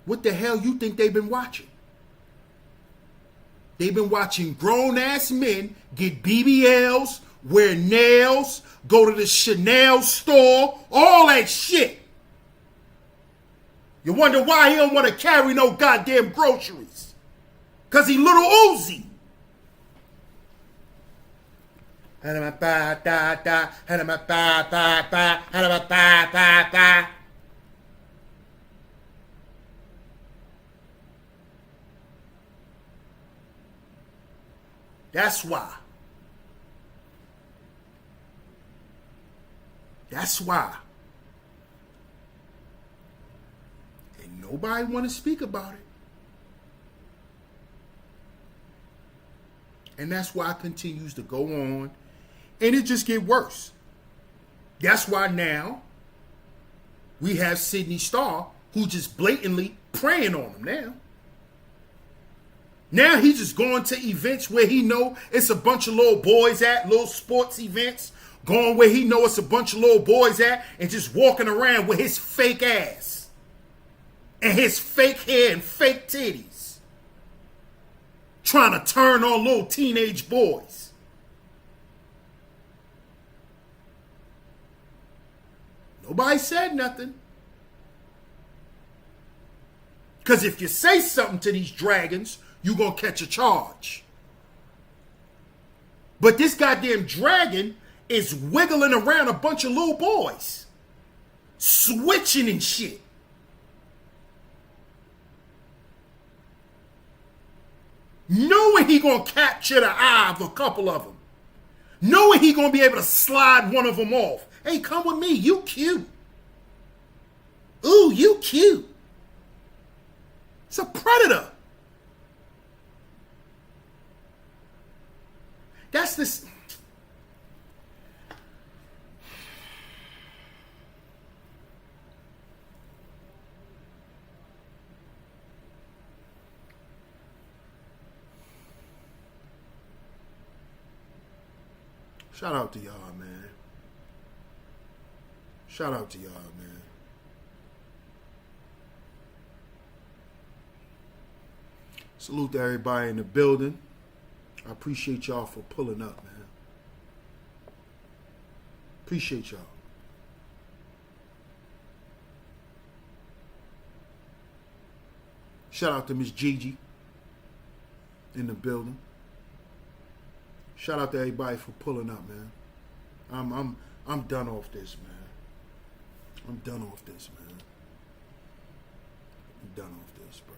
Speaker 3: What the hell you think they've been watching? They've been watching grown-ass men get BBLs, wear nails, go to the Chanel store, all that shit. You wonder why he don't want to carry no goddamn groceries. Because he little Uzi. That's why. That's why. And nobody want to speak about it. And that's why it continues to go on. And it just get worse. That's why now we have Sydney Starr who just blatantly preying on him now. Now he's just going to events where he know it's a bunch of little boys at, little sports events, going where he know it's a bunch of little boys at, and just walking around with his fake ass and his fake hair and fake titties, trying to turn on little teenage boys. Nobody said nothing. Because if you say something to these dragons, you're going to catch a charge. But this goddamn dragon is wiggling around a bunch of little boys. Switching and shit. Knowing he going to capture the eye of a couple of them. Knowing he going to be able to slide one of them off. Hey, come with me. You cute. Ooh, you cute. It's a predator. That's this. Shout out to y'all, man. Shout out to y'all, man. Salute to everybody in the building. I appreciate y'all for pulling up, man. Appreciate y'all. Shout out to Miss Gigi in the building. Shout out to everybody for pulling up, man. I'm done off this, man. I'm done off this, man. I'm done off this, bro.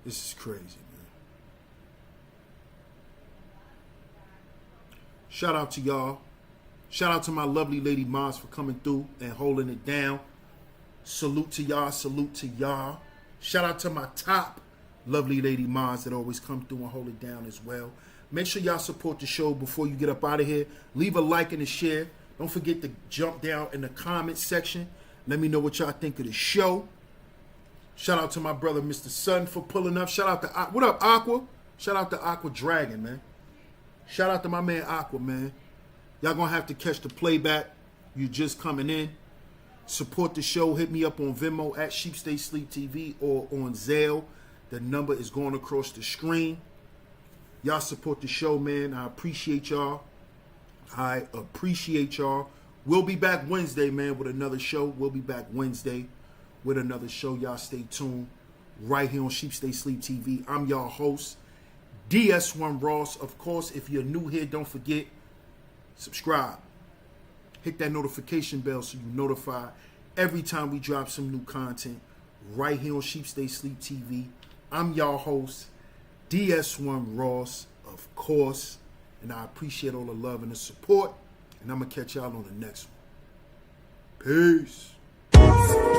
Speaker 3: This is crazy, man. Shout out to y'all. Shout out to my lovely lady moms for coming through and holding it down. Salute to y'all. Salute to y'all. Shout out to my top lovely lady moms that always come through and hold it down as well. Make sure y'all support the show before you get up out of here. Leave a like and a share. Don't forget to jump down in the comment section. Let me know what y'all think of the show. Shout out to my brother, Mr. Sutton, for pulling up. Shout out to, what up, Aqua? Shout out to Aqua Dragon, man. Shout out to my man, Aqua, man. Y'all gonna have to catch the playback. You just coming in. Support the show. Hit me up on Venmo at Sheep Stay Sleep TV or on Zelle. The number is going across the screen. Y'all support the show, man. I appreciate y'all. I appreciate y'all. We'll be back Wednesday, man, with another show. We'll be back Wednesday with another show. Y'all stay tuned right here on Sheep Stay Sleep TV. I'm y'all host, DS1 Ross. Of course, if you're new here, don't forget, subscribe. Hit that notification bell so you're notified every time we drop some new content right here on Sheep Stay Sleep TV. I'm y'all host, DS1 Ross, of course. And I appreciate all the love and the support. And I'm going to catch y'all on the next one. Peace.